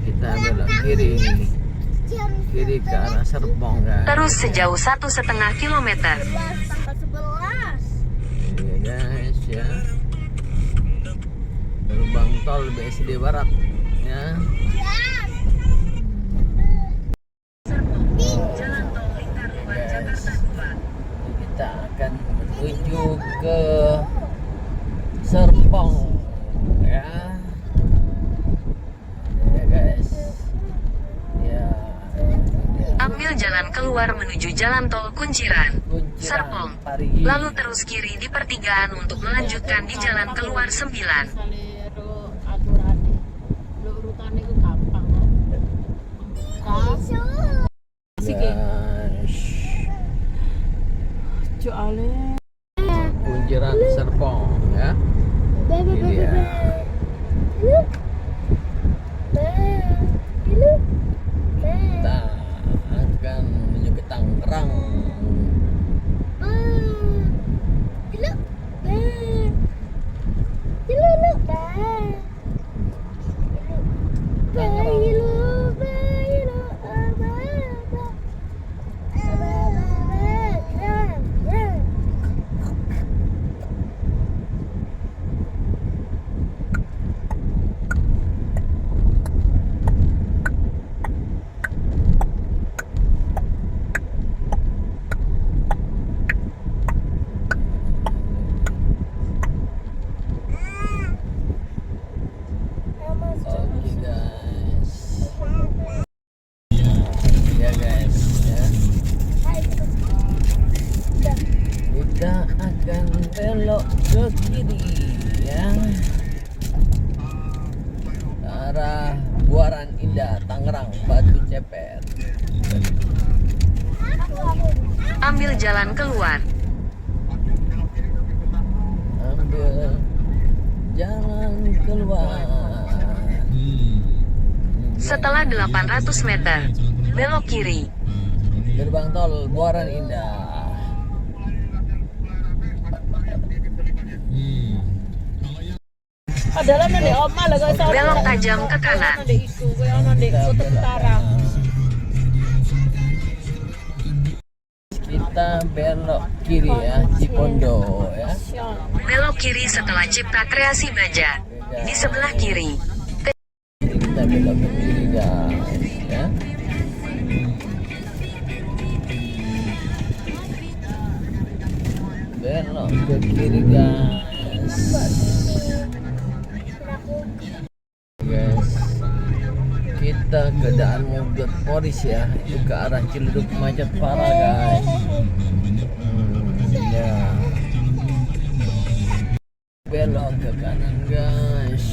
kita belok kiri nih. Kiri ke arah Serpong guys. Terus sejauh 1,5 kilometer. Iya guys ya. Gerbang tol BSD Barat ya. Guys, kita akan menuju ke Serpong ya. Ya guys. Ya. Ambil jalan keluar menuju jalan tol Kunciran, Serpong. Lalu terus kiri di pertigaan untuk melanjutkan di jalan keluar 9. Kunciran Serpong ya. Ini dia. Kita akan menuju ke Tangerang. Oke guys. Ya guys ya. Kita akan belok ke kiri ya. Ke arah Buaran Indah, Tangerang, Batu Ceper. Ambil jalan keluar. Ambil jalan keluar. Setelah 800 meter, belok kiri. Gerbang tol Buaran Indah. Belok tajam ke kanan. Kita belok kiri ya, Cipondo ya. Belok kiri setelah Cipta Kreasi Baja. Di sebelah kiri. Kita belok ke kiri guys ya. Belok ke kiri guys. Guys, kita ke Daan Mogot Polis ya, itu ke arah Ciledug macet parah guys. Ya. Belok ke kanan guys.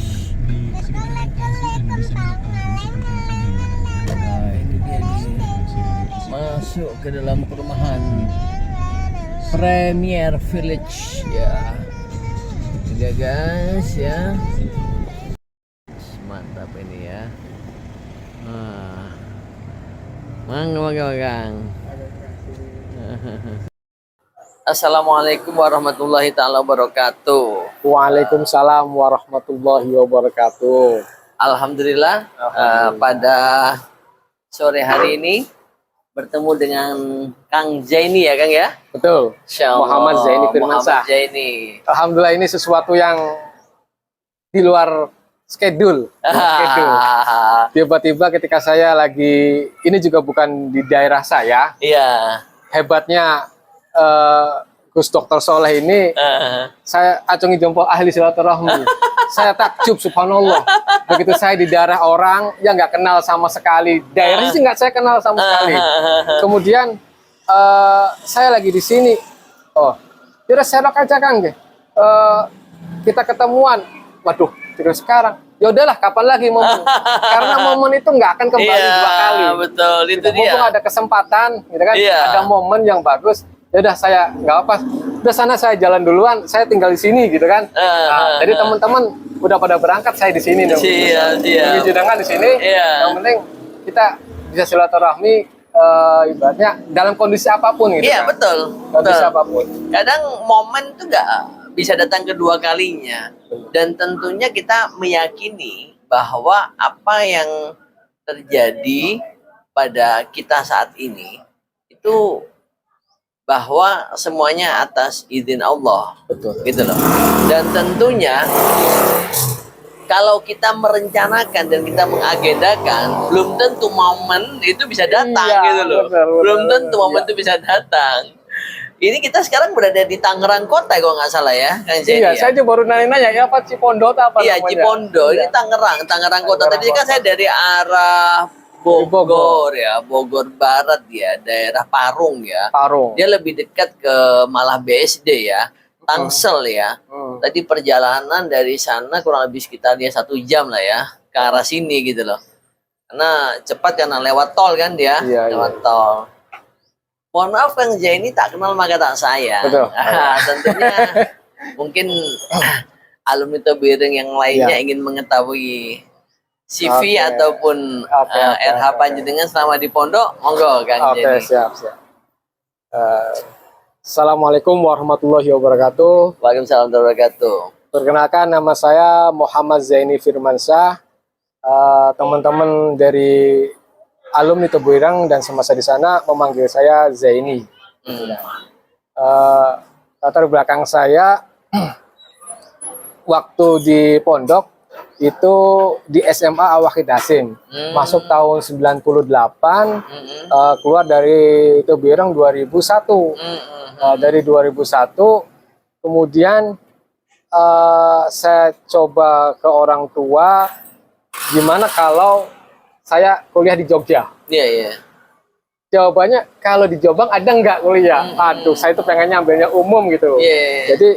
Nah, ini dia nih. Masuk ke dalam perumahan Premier Village ya. Ini guys ya. Mantap ini ya. Mangga. Assalamualaikum warahmatullahi taala wabarakatuh. Waalaikumsalam warahmatullahi wabarakatuh. Alhamdulillah, pada sore hari ini bertemu dengan Kang Zaini ya Kang ya. Betul. Insyaallah, Muhammad Zaini Firmansyah. Muhammad Zaini. Alhamdulillah ini sesuatu yang di luar schedule. Tiba-tiba ketika saya lagi, ini juga bukan di daerah saya. Iya. Hebatnya Gus Dr. Soleh ini, saya acungi jempol ahli silaturahmi. Saya takjub, subhanallah. Begitu saya di daerah orang yang nggak kenal sama sekali, daerah sih nggak saya kenal sama sekali. Kemudian saya lagi di sini, oh, kira serok aja Kang, kita ketemuan. Waduh, terus sekarang, ya udahlah, kapan lagi momen? Karena momen itu nggak akan kembali dua kali. Betul, itu dia. Mumpung ada kesempatan, gitu kan? Iya. Ada momen yang bagus. Ya udah, saya nggak apa. Udah sana saya jalan duluan, saya tinggal di sini, gitu kan? Jadi teman-teman udah pada berangkat, saya di sini dong. Siap. Jangan di sini. Iya. Yang penting kita bisa silaturahmi, ibaratnya dalam kondisi apapun, gitu. Iya, kan? betul. Kondisi apapun. Kadang momen tuh nggak bisa datang kedua kalinya, dan tentunya kita meyakini bahwa apa yang terjadi pada kita saat ini itu bahwa semuanya atas izin Allah. Betul. Gitu loh. Dan tentunya kalau kita merencanakan dan kita mengagendakan, belum tentu momen itu bisa datang Iya, gitu loh. betul, Belum betul. tentu momen Iya. itu bisa datang. Ini kita sekarang berada di Tangerang Kota kalau nggak salah ya, Kang Zaini Iya, ya? saya juga baru nanya ya apa Cipondo atau apa Iya, namanya? Cipondo. Ini Iya. Tangerang Kota. Tadi kan Kota. saya dari arah Bogor ya, Bogor Barat ya, daerah Parung ya. Parung. Dia lebih dekat ke malah BSD ya, Tangsel ya. Hmm. Tadi perjalanan dari sana kurang lebih sekitar dia 1 jam lah ya, ke arah sini gitu loh. Karena cepat karena lewat tol kan dia, Iya, lewat tol. Mohon maaf Kang Zaini tak kenal maka tak sayang. Betul. Tentunya mungkin alumni Tebireng yang lainnya Iya. ingin mengetahui CV Oke. ataupun Oke, oke, RH oke. Panjenengan selama di pondok, monggo Kang Oke, Zaini. siap. Assalamualaikum warahmatullahi wabarakatuh. Waalaikumsalam warahmatullahi wabarakatuh. Perkenalkan, nama saya Muhammad Zaini Firmansyah. Teman-teman dari alumni Tebuireng dan semasa di sana memanggil saya Zaini. Latar belakang saya waktu di pondok itu di SMA Al-Wahid Hasim, masuk tahun 98, keluar dari Tebuireng 2001. Dari 2001 kemudian saya coba ke orang tua, gimana kalau saya kuliah di Jogja. Iya, iya. Jawabannya kalau di Jombang ada nggak kuliah? Aduh, saya itu pengennya ambilnya umum gitu. Iya. Jadi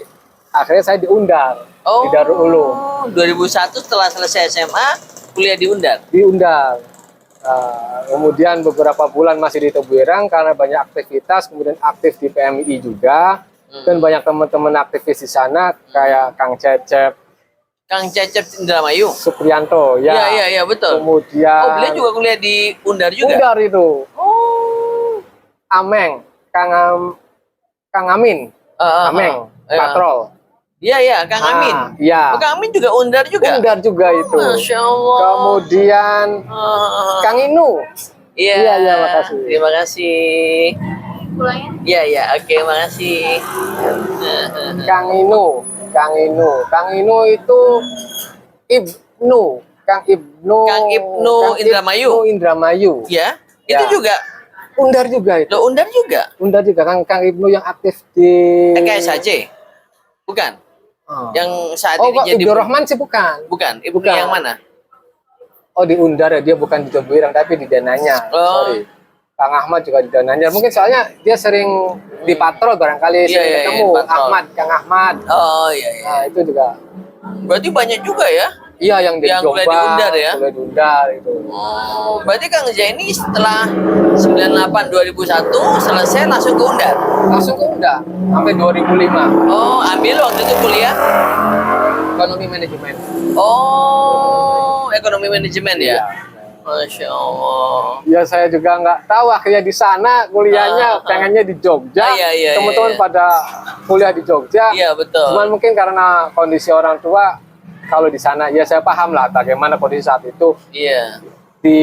akhirnya saya diundang di Darul Ulum. 2001 setelah selesai SMA, kuliah di Undar. Diundang. Kemudian beberapa bulan masih di Tebuireng karena banyak aktivitas, kemudian aktif di PMI juga, dan banyak teman-teman aktivis di sana kayak Kang Cecep, Kang Cecep Indramayu. Supriyanto, Iya, ya. iya, iya, betul. Kemudian Oh, beliau juga kuliah di Undar juga? Undar itu. Ameng, Kang Amin, Ameng, Patrol. Iya, iya, Kang Amin. Iya. Oh, Kang Amin juga Undar juga? Undar juga itu. Masya Allah. Kemudian Kang Inu. Iya, Iya, makasih. Terima kasih. Iya, iya, oke, makasih. Kang Inu itu Kang Ibnu Indramayu. Indramayu. Ya, Ya. itu juga. Undar juga itu. Lo Undar juga? Undar juga Kang Ibnu yang aktif di KSHC? Bukan? Oh. Yang saat Oh, ini kok jadi... Ibnu Rahman sih bukan. Bukan, Ibnu Bukan. yang mana? Oh, di Undar ya, dia bukan di Tebuireng tapi di dananya. Oh. Sorry. Kang Ahmad juga di dananya. Mungkin soalnya dia sering di patrol barangkali Iya, sering iya, ketemu iya, patrol. Kang Ahmad. Oh, iya, iya. Nah, itu juga. Berarti banyak juga ya? Iya, yang di Yang kuliah di Jombang, Undar ya? kuliah di Undar itu. Oh, berarti Kang Zaini setelah 98-2001 selesai langsung ke Undar? Langsung ke Undar sampai 2005. Oh, ambil waktu itu kuliah? Ekonomi manajemen. Oh, ekonomi manajemen ya? Iya. Masya Allah. Ya saya juga nggak tahu akhirnya di sana kuliahnya pengennya di Jogja. Iya, iya, Teman-teman iya. pada kuliah di Jogja. Iya, betul. Cuman mungkin karena kondisi orang tua kalau di sana ya saya paham lah bagaimana kondisi saat itu. Iya. Di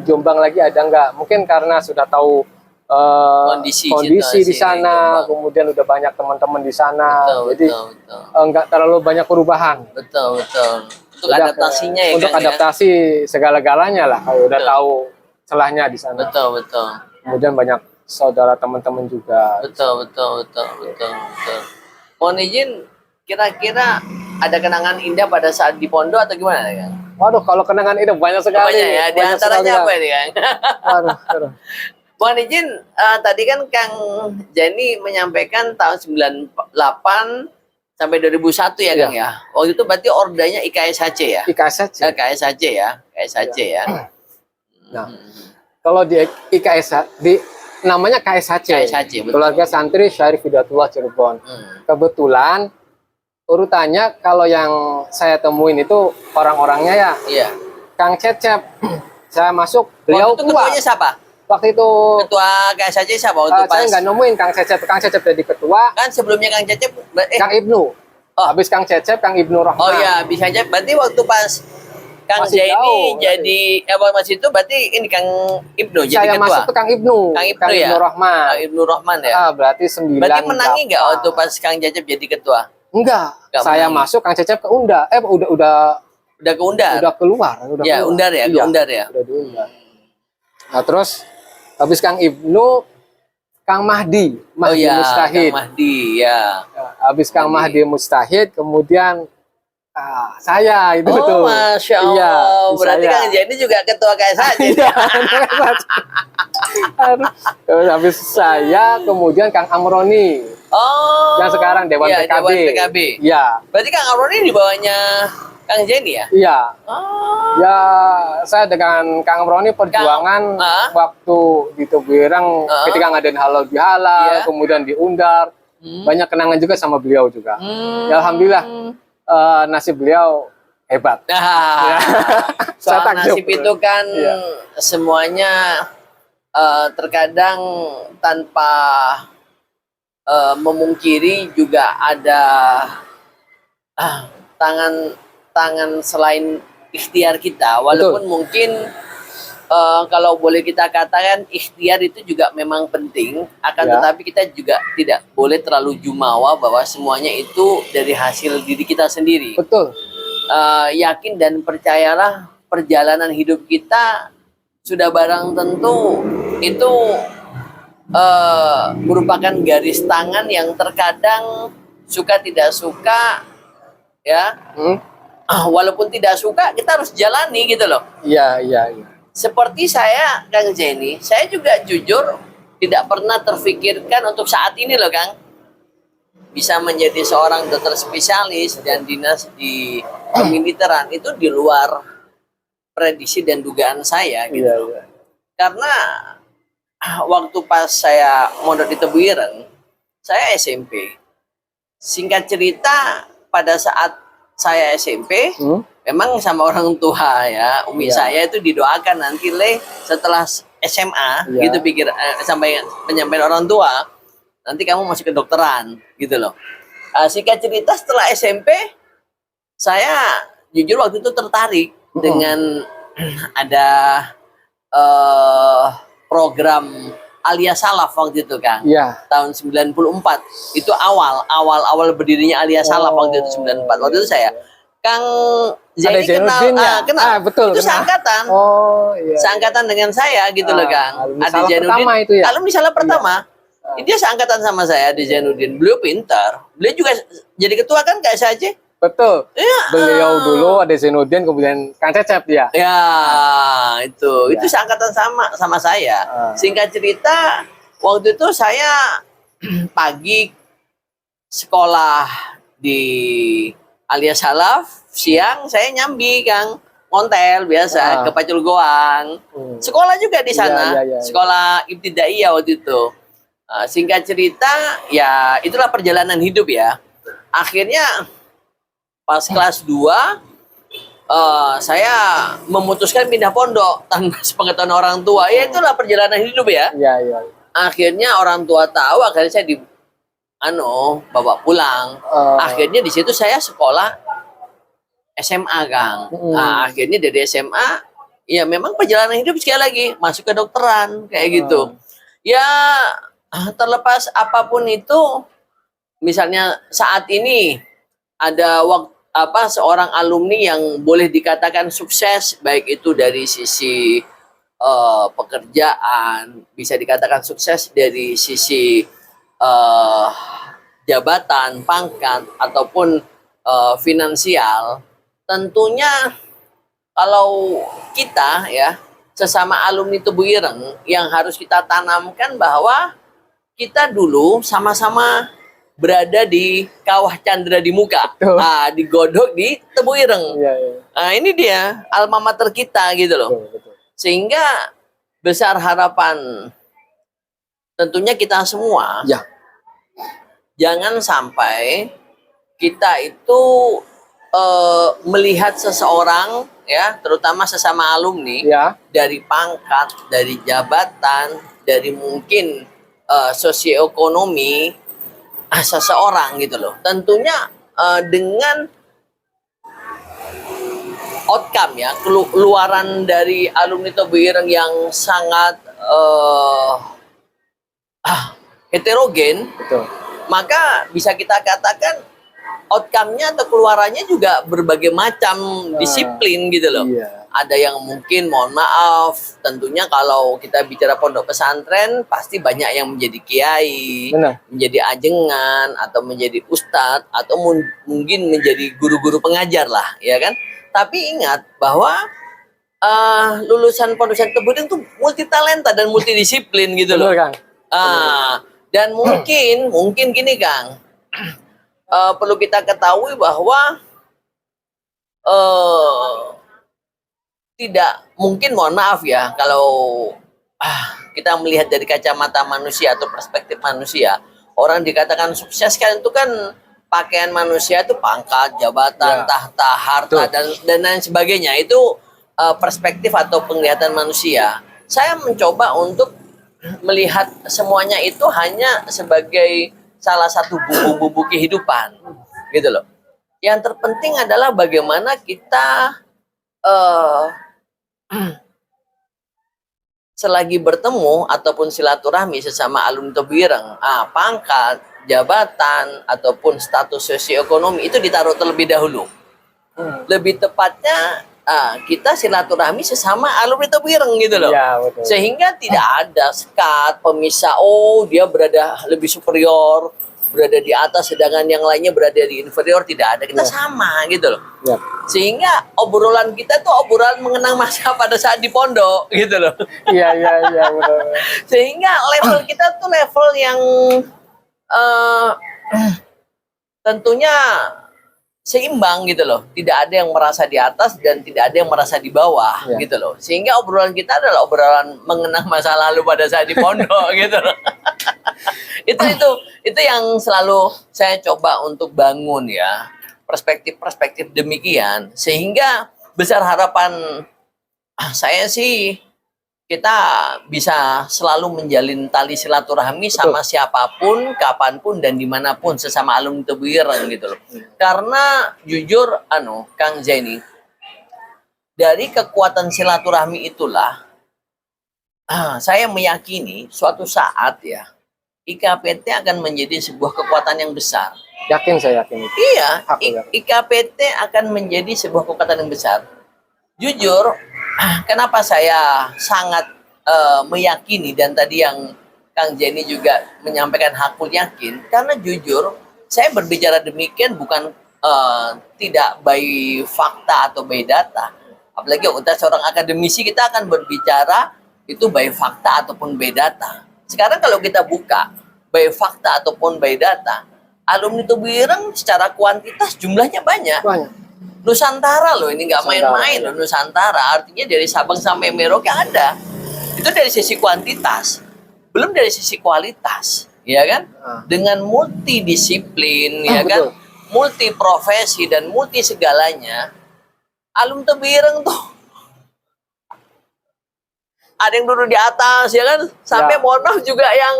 Jombang lagi ada nggak? Mungkin karena sudah tahu Kondisi kondisi di situasi sana, Jombang. kemudian udah banyak teman-teman di sana. Betul, Jadi betul. nggak terlalu banyak perubahan. Betul, betul. Untuk Udah, adaptasinya ya, untuk Kang, ya? adaptasi segala-galanya lah kalau udah Betul. tahu celahnya di sana. Betul, betul. Kemudian banyak saudara teman-teman juga. Betul. Mohon izin, kira-kira ada kenangan indah pada saat di pondok atau gimana ya? Waduh, kalau kenangan itu banyak sekali. Banyak ya, di Banyak antaranya sekali, apa Kang. ini Kang? Waduh. Mohon izin, tadi kan Kang Zaini menyampaikan tahun 98 sampai 2001 ya, Iya. Kang ya. Waktu itu berarti ordanya IKSHC ya? IKSH. KSHC ya, KSHC ya. Nah, kalau di IKSH di namanya KSHC. KSHC, betul. Keluarga Santri Syarif Hidayatullah Cirebon. Kebetulan urutannya kalau yang saya temuin itu orang-orangnya ya Iya. Kang Cecep. Saya masuk, beliau Waktu itu keluar. ketuanya siapa? Waktu itu Ketua KSHC siapa waktu saya nggak nemuin Kang Cecep. Kang Cecep jadi ketua, Kan sebelumnya Kang Cecep Kang Ibnu. Habis Kang Cecep, Kang Ibnu Rahman. Oh ya, bisa aja. Berarti waktu pas Kang masih Zaini jauh, jadi masih itu berarti ini Kang Ibnu jadi saya ketua. masuk ke Kang Ibnu. Kang Ibnu ya? Rahman. Kang Ibnu Rahman ya. Berarti 9. Berarti menangi nggak waktu pas Kang Cecep jadi ketua? Enggak. Nggak Saya menangi. masuk Kang Cecep ke Undar. Udah ke Undar. Udah keluar. Ya, Undar ya, ke Iya, Undar ya. Udah diundar. Nah, terus habis Kang Ibnu, Kang Mahdi Mustahid. Kang Mahdi ya. Habis Kang Mahdi Mustahid, kemudian saya itu tuh. Masya Allah. Iya, Berarti saya. Kang Zaini juga ketua KSH. Iya. Terus habis saya, kemudian Kang Amroni. Oh. Yang sekarang Dewan iya, PKB. Dewan PKB. Iya. Berarti Kang Amroni di bawahnya Kang Zaini ya? Iya. Oh. Ya, saya dengan Kang Amroni perjuangan waktu di Tebuireng ketika ngadain halal bihalal, Iya. kemudian diundar. Banyak kenangan juga sama beliau juga. Ya, alhamdulillah nasib beliau hebat. Nah, Saya soal takjub. nasib itu kan Iya. semuanya terkadang tanpa memungkiri juga ada tangan selain ikhtiar kita, walaupun mungkin kalau boleh kita katakan ikhtiar itu juga memang penting, akan Ya. tetapi kita juga tidak boleh terlalu jumawa bahwa semuanya itu dari hasil diri kita sendiri. Betul. Yakin dan percayalah perjalanan hidup kita sudah barang tentu itu merupakan garis tangan yang terkadang suka tidak suka ya. Walaupun tidak suka kita harus jalani gitu loh. Iya. Seperti saya Kang Zaini, saya juga jujur tidak pernah terfikirkan untuk saat ini loh Kang bisa menjadi seorang dokter spesialis dan dinas di kemiliteran itu di luar prediksi dan dugaan saya gitu. Iya. Karena waktu pas saya mondok di Tebuireng, saya SMP. Singkat cerita, pada saat saya SMP, memang sama orang tua ya, umi saya itu didoakan nanti setelah SMA, gitu pikir sampai penyampaian orang tua, nanti kamu masuk ke dokteran, gitu loh. Singkat cerita setelah SMP, saya jujur waktu itu tertarik dengan ada program Alia Salaf waktu itu Kang. Iya. Tahun 94. Itu awal berdirinya Alia Salaf waktu itu 94. Waktu itu saya Kang Zaini kenal. Betul. Itu seangkatan. Oh, iya. Seangkatan dengan saya gitu loh Kang. Alumni Salaf pertama itu ya? Alumni Salaf pertama. Dia seangkatan sama saya di Zainuddin. Beliau pintar. Beliau juga jadi ketua kan kayak saya aja. Betul. Iya. Beliau dulu ada Zainuddin, kemudian Kang Cecep ya. Ya, itu seangkatan sama saya. Singkat cerita, waktu itu saya pagi sekolah di Alia Salaf, siang saya nyambi Kang, ngontel biasa ke Pacul Goang. Sekolah juga di sana, Iya. sekolah ibtidaiyah waktu itu. Singkat cerita, ya itulah perjalanan hidup ya. Akhirnya pas kelas 2 saya memutuskan pindah pondok tanpa sepengetahuan orang tua. Ya itulah perjalanan hidup ya. Iya. Akhirnya orang tua tahu, akhirnya saya bawa pulang. Akhirnya di situ saya sekolah SMA Kang. Nah, akhirnya dari SMA ya memang perjalanan hidup sekali lagi masuk ke dokteran kayak gitu. Ya terlepas apapun itu, misalnya saat ini ada seorang alumni yang boleh dikatakan sukses, baik itu dari sisi pekerjaan, bisa dikatakan sukses dari sisi jabatan, pangkat, ataupun finansial. Tentunya kalau kita ya sesama alumni Tebuireng yang harus kita tanamkan bahwa kita dulu sama-sama berada di kawah Chandra di muka, digodok di Tebuireng. Iya. Nah ini dia alma mater kita gitu loh. Betul. Sehingga besar harapan tentunya kita semua. Ya. Jangan sampai kita itu melihat seseorang ya, terutama sesama alumni dari pangkat, dari jabatan, dari mungkin sosioekonomi seseorang gitu loh. Tentunya dengan outcome ya, keluaran dari alumni Tebu Ireng yang sangat heterogen, Betul. maka bisa kita katakan outcome-nya atau keluarannya juga berbagai macam disiplin gitu loh. Iya. Ada yang mungkin, mohon maaf, tentunya kalau kita bicara pondok pesantren pasti banyak yang menjadi kiai, Benar. menjadi ajengan, atau menjadi ustadz, atau mungkin menjadi guru-guru pengajar lah, ya kan? Tapi ingat bahwa lulusan pondok pesantren Tebu Ireng itu multi talenta dan multidisiplin gitu loh. Betul, Kang. Dan mungkin gini Kang, perlu kita ketahui bahwa tidak mungkin, mohon maaf ya, kalau kita melihat dari kacamata manusia atau perspektif manusia, orang dikatakan sukses kan itu kan pakaian manusia itu pangkat, jabatan, tahta, harta, dan lain sebagainya. Itu perspektif atau penglihatan manusia. Saya mencoba untuk melihat semuanya itu hanya sebagai salah satu bumbu-bumbu kehidupan, gitu loh. Yang terpenting adalah bagaimana kita selagi bertemu ataupun silaturahmi sesama alumni Tebu Ireng, pangkat, jabatan ataupun status sosioekonomi itu ditaruh terlebih dahulu. Lebih tepatnya kita silaturahmi sesama alumni Tebu Ireng gitu loh. Ya, betul. Sehingga tidak ada sekat pemisah, dia berada lebih superior, berada di atas, sedangkan yang lainnya berada di inferior. Tidak ada, kita sama gitu loh. Ya. Sehingga obrolan kita tuh obrolan mengenang masa pada saat di pondok gitu loh. Iya, betul. Sehingga level kita tuh level yang tentunya seimbang gitu loh. Tidak ada yang merasa di atas dan tidak ada yang merasa di bawah gitu loh. Sehingga obrolan kita adalah obrolan mengenang masa lalu pada saat di pondok gitu loh. itu yang selalu saya coba untuk bangun ya, perspektif demikian, sehingga besar harapan saya sih kita bisa selalu menjalin tali silaturahmi sama siapapun, kapanpun, dan dimanapun sesama alumni Tebu Ireng gitu loh. Karena jujur, Kang Zaini, dari kekuatan silaturahmi itulah saya meyakini suatu saat ya IKPT akan menjadi sebuah kekuatan yang besar. Yakin, saya yakin itu. Iya, IKPT akan menjadi sebuah kekuatan yang besar. Jujur, kenapa saya sangat meyakini, dan tadi yang Kang Jenny juga menyampaikan hakul yakin, karena jujur saya berbicara demikian bukan tidak by fakta atau by data. Apalagi kita seorang akademisi, kita akan berbicara itu by fakta ataupun by data. Sekarang kalau kita buka by fakta ataupun by data, alumni Tebu Ireng secara kuantitas jumlahnya banyak. Nusantara loh, ini nggak main-main loh, Nusantara. Artinya dari Sabang sampai Merauke ada. Itu dari sisi kuantitas, belum dari sisi kualitas, ya kan? Dengan multidisiplin, ya kan? Multi profesi dan multi segalanya. Alumni Tebu Ireng tuh ada yang duduk di atas, ya kan? Sampai mohon maaf juga yang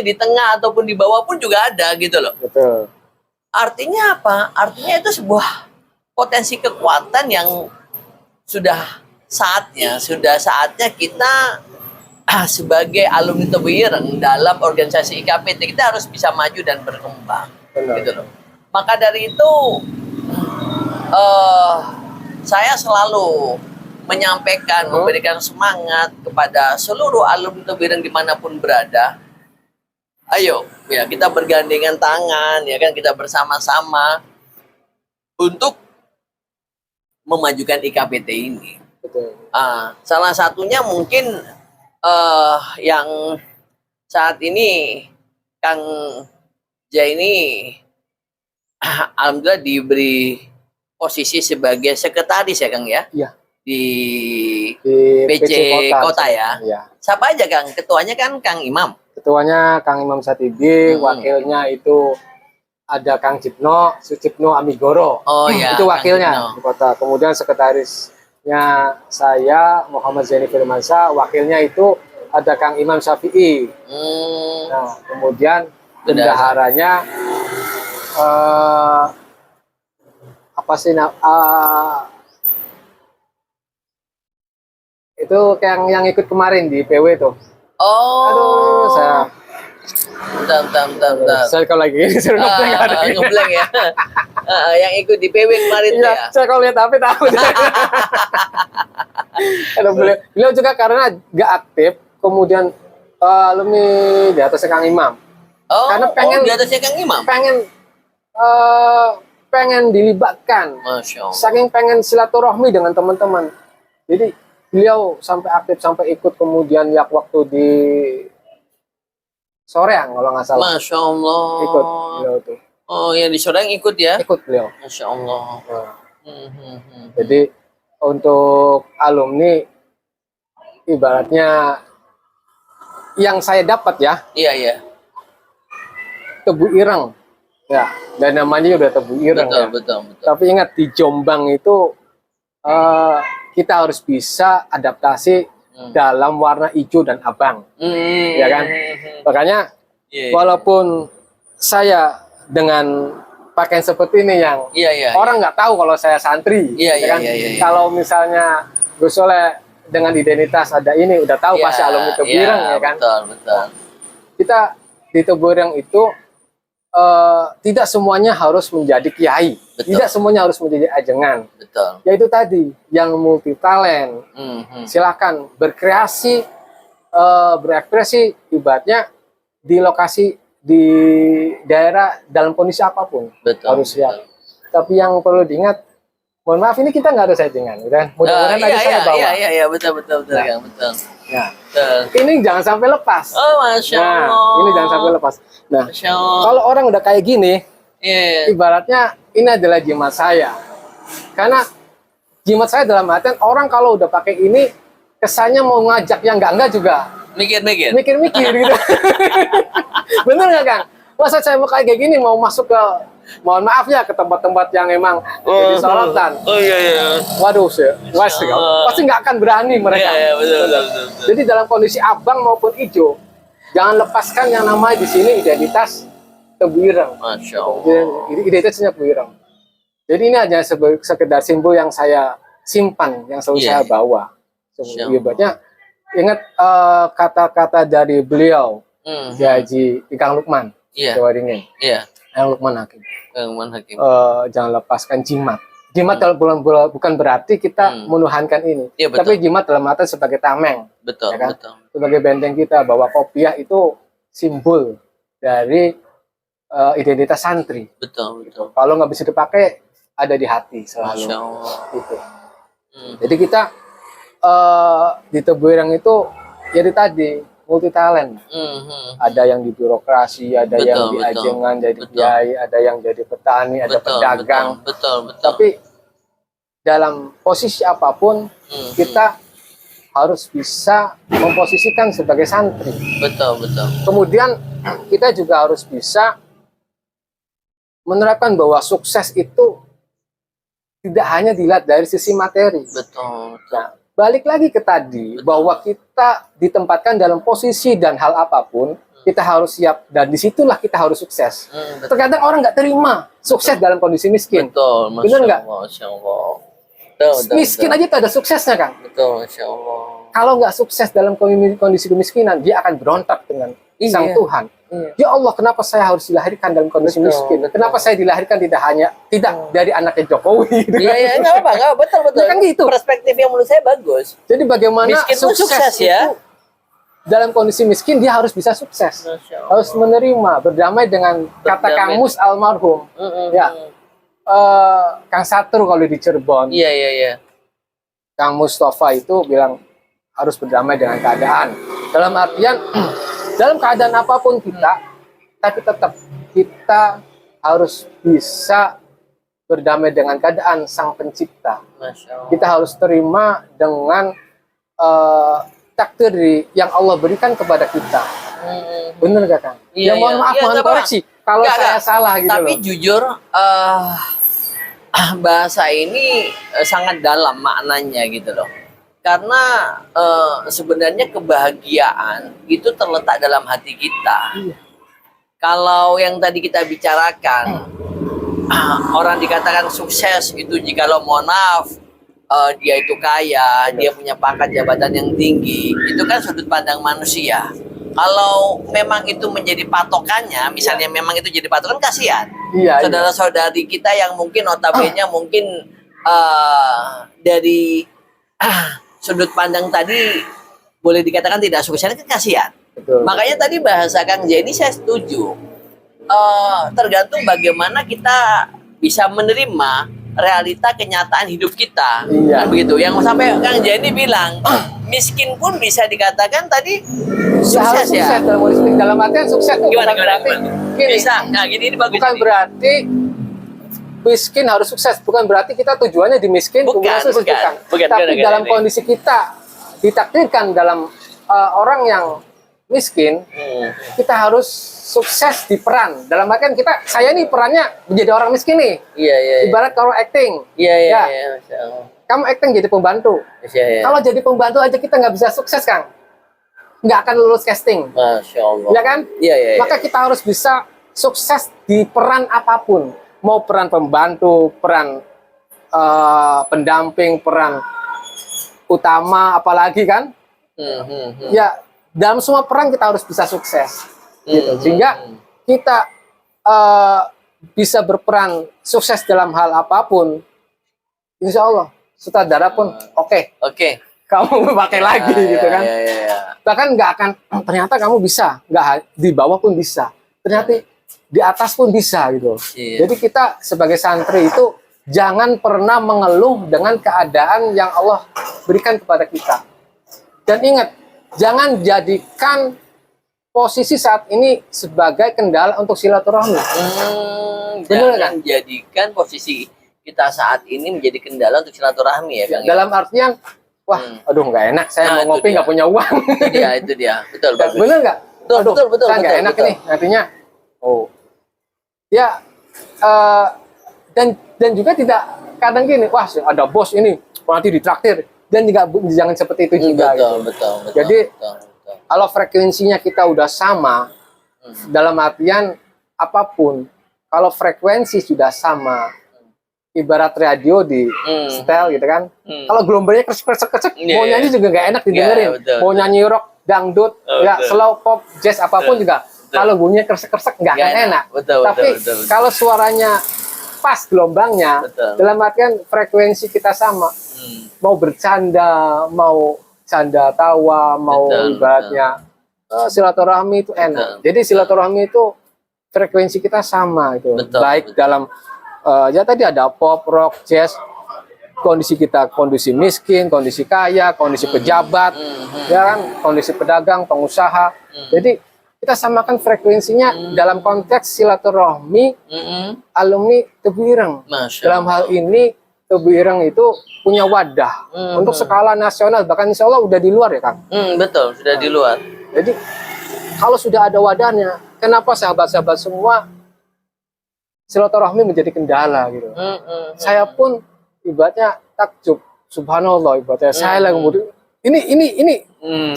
di tengah ataupun di bawah pun juga ada gitu loh. Betul. Artinya apa? Artinya itu sebuah potensi kekuatan yang sudah saatnya kita sebagai alumni Tebu Ireng dalam organisasi IKPT kita harus bisa maju dan berkembang. Gitu loh. Maka dari itu saya selalu menyampaikan, memberikan semangat kepada seluruh alumni Tebu Ireng dimanapun berada. Ayo, ya kita bergandengan tangan, ya kan, kita bersama-sama untuk memajukan IKPT ini. Betul. Salah satunya mungkin yang saat ini Kang Jaini alhamdulillah diberi posisi sebagai sekretaris ya Kang ya. Iya. Di PC Kota ya. Iya. Siapa aja Kang? Ketuanya kan Kang Imam. Ketuanya Kang Imam Satibi, wakilnya itu ada Kang Sucipno Amigoro. Oh iya. Itu wakilnya di Kota. Kemudian sekretarisnya saya Muhammad Zaini Firmansyah, wakilnya itu ada Kang Imam Syafi'i. Nah, kemudian bendaharanya Itu yang ikut kemarin di PW tuh. Oh. Aduh, saya Bentar. saya kalau lagi ini saya ngeblank ada. Ngeblank ya. Yang ikut di PW kemarin tuh Iya, ya. saya kalau lihat HP tahu. Kalau beliau juga karena gak aktif, kemudian alumni di atas Kang Imam. Oh, Karena pengen- di atasnya Kang Imam. Pengen dilibatkan. Masya Allah. Saking pengen silaturahmi dengan teman-teman. Jadi beliau sampai aktif, sampai ikut, kemudian waktu di Soreang kalau nggak salah. Masya Allah. Ikut beliau tuh. Oh, yang di Soreng ikut ya? Ikut beliau. Masya Allah. Nah, Hmm. jadi untuk alumni ibaratnya yang saya dapat ya, Iya. Tebu Ireng. Ya, dan namanya udah Tebu Ireng ya. Betul. Tapi ingat di Jombang itu kita harus bisa adaptasi dalam warna hijau dan abang, ya kan? Makanya Iya. walaupun saya dengan pakaian seperti ini yang Iya. orang nggak tahu kalau saya santri, Iya, ya kan? iya. Kalau misalnya Gus Soleh dengan identitas ada ini, udah tahu Iya, pasti alumni Tebu Ireng, ya kan? Betul. Kita di Tebu Ireng itu tidak semuanya harus menjadi kiai, Betul. tidak semuanya harus menjadi ajengan. Betul. Yaitu tadi yang multi talent, silakan berkreasi, berekspresi ibaratnya di lokasi, di daerah, dalam kondisi apapun. Betul. Harus siap. Tapi yang perlu diingat, mohon maaf ini kita nggak ada settingan, kan? Mudah-mudahan tadi saya bawa. Iya, betul, Nah. Kang, betul. Ya. Betul. Ini jangan sampai lepas. Oh, Masya Nah, Allah. ini jangan sampai lepas. Nah, Masya Allah. kalau orang udah kayak gini, Iya. ibaratnya ini adalah jimat saya. Karena jimat saya dalam artian orang kalau udah pakai ini, kesannya mau ngajak yang enggak juga Mikir. mikir-mikir gitu. Bener nggak, Kang? Masa saya mau kayak gini, mau masuk ke, mohon maaf ya, ke tempat-tempat yang emang jadi sorotan. Oh iya. Waduh, pasti nggak akan berani mereka. Iya, betul. Jadi dalam kondisi abang maupun hijau, jangan lepaskan yang namanya di sini identitas Tebu Ireng. Masya Allah. Identitasnya Tebu Ireng. Jadi ini hanya sekedar simbol yang saya simpan, yang selalu Iya. saya bawa. Masya Ibaratnya ingat kata-kata dari beliau, Haji Kang Lukman, Iya. Jawa Ringin, Iya. Kang Lukman Hakim. Kang Hakim. Jangan lepaskan jimat. Jimat bukan berarti kita menuhankan ini, Iya, betul. tapi jimat dalam arti sebagai tameng, Betul, ya kan? betul. Sebagai benteng kita, bahwa kopiah itu simbol dari identitas santri. Betul. Kalau nggak bisa dipakai, ada di hati selalu. Masya Allah. Gitu. Jadi kita di Tebu Ireng itu ya tadi multi talent. Ada yang di birokrasi, ada Betul, yang di betul. ajengan jadi Betul. kiai, ada yang jadi petani, ada pedagang. Betul. Tapi dalam posisi apapun kita harus bisa memposisikan sebagai santri. Betul. Kemudian kita juga harus bisa menerapkan bahwa sukses itu tidak hanya dilihat dari sisi materi. Betul. Nah, balik lagi ke tadi, bahwa kita ditempatkan dalam posisi dan hal apapun, kita harus siap, dan disitulah kita harus sukses. Betul. Terkadang orang nggak terima sukses dalam kondisi miskin. Betul. Bener nggak? Masya Allah. Betul. Miskin aja tak ada suksesnya, Kang. Betul, Masya Allah. Kalau nggak sukses dalam kondisi kemiskinan, dia akan berontak dengan Sang Tuhan. Ya Allah, kenapa saya harus dilahirkan dalam kondisi miskin? Kenapa saya dilahirkan tidak dari anaknya Jokowi? Iya, nggak apa-apa, betul. Ya kan gitu. Perspektif yang menurut saya bagus. Jadi bagaimana Miskin pun sukses ya. itu, dalam kondisi miskin dia harus bisa sukses, Masya Allah. harus menerima, berdamai dengan kata Berdamai. Kang Mus almarhum, ya, Kang Satru kalau di Cirebon, Iya. Kang Mustafa itu bilang harus berdamai dengan keadaan. Dalam artian dalam keadaan apapun kita, tapi tetap kita harus bisa berdamai dengan keadaan Sang Pencipta. Masya Allah. Kita harus terima dengan takdir yang Allah berikan kepada kita. Bener gak, Kang? Iya, Ya mohon maaf, iya, mohon nggak apa-apa. koreksi kalau Nggak, saya nggak. salah gitu Tapi loh. jujur, bahasa ini sangat dalam maknanya gitu loh. Karena sebenarnya kebahagiaan itu terletak dalam hati kita. Iya. Kalau yang tadi kita bicarakan, orang dikatakan sukses itu jikalau mohon maaf dia itu kaya, dia punya pangkat jabatan yang tinggi, itu kan sudut pandang manusia. Kalau memang itu menjadi patokannya, misalnya memang itu jadi patokan, kasihan. Iya, Saudara-saudari kita yang mungkin notabene mungkin dari sudut pandang tadi boleh dikatakan tidak sukses, kan kasihan. Betul. Makanya tadi bahasa Kang Jenny saya setuju. Tergantung bagaimana kita bisa menerima realita kenyataan hidup kita. Iya. Kan begitu. Yang sampai Kang Jenny bilang miskin pun bisa dikatakan tadi sukses ya. Sukses dalam artian sukses itu Gimana, bukan berarti gini, bisa. Nah, gini ini bagus. bukan berarti miskin harus sukses, bukan berarti kita tujuannya dimiskin kemudian sukses, bukan. Tapi dalam kondisi kita ditakdirkan dalam orang yang miskin, kita harus sukses di peran. Dalam artian saya ini perannya menjadi orang miskin nih. Iya. Ibarat kalau acting. Iya. Kamu acting jadi pembantu. Iya. Kalau jadi pembantu aja kita nggak bisa sukses, Kang. Nggak akan lulus casting. Masya Allah. Ya kan? Iya. Maka kita harus bisa sukses di peran apapun. Mau peran pembantu, peran pendamping, peran utama, apalagi kan? Ya, dalam semua peran kita harus bisa sukses. Gitu. Sehingga kita bisa berperan sukses dalam hal apapun, insya Allah sutradara pun oke. Kamu pakai lagi gitu kan. Bahkan nggak akan ternyata kamu bisa, nggak di bawah pun bisa, ternyata di atas pun bisa gitu. Jadi kita sebagai santri itu jangan pernah mengeluh dengan keadaan yang Allah berikan kepada kita. Dan ingat, jangan jadikan posisi saat ini sebagai kendala untuk silaturahmi. Jangan jadikan posisi kita saat ini menjadi kendala untuk silaturahmi ya, Kang. Dalam artian, wah, aduh nggak enak, saya mau ngopi nggak punya uang. Itu dia, betul. Bener nggak? Betul. Saya nggak enak ini, artinya, ya, dan juga tidak kadang gini, wah ada bos ini, nanti ditraktir, dan juga jangan seperti itu juga. Betul. Jadi kalau frekuensinya kita udah sama, dalam artian apapun, kalau frekuensi sudah sama, ibarat radio di setel gitu kan, kalau gelombangnya kresek, mau nyanyi juga nggak enak didengerin, mau nyanyi rock, dangdut, slow pop, jazz apapun juga, kalau bunyinya kresek nggak akan enak. Tapi kalau suaranya pas gelombangnya, dalam artian frekuensi kita sama, mau bercanda, mau canda tawa, mau ibaratnya silaturahmi itu enak. Jadi silaturahmi itu frekuensi kita sama itu. Baik dalam ya tadi ada pop, rock, jazz, kondisi kita kondisi miskin, kondisi kaya, kondisi pejabat, ya kan, kondisi pedagang, pengusaha. Jadi kita samakan frekuensinya dalam konteks silaturahmi alumni Tebu Ireng. Dalam hal ini Tebu Ireng itu punya wadah untuk skala nasional, bahkan insya Allah udah di luar ya, Kang. Betul, sudah di luar. Jadi kalau sudah ada wadahnya, kenapa sahabat-sahabat semua silaturahmi menjadi kendala gitu? Saya pun ibaratnya takjub, subhanallah ibaratnya. Saya lagi kemudian ini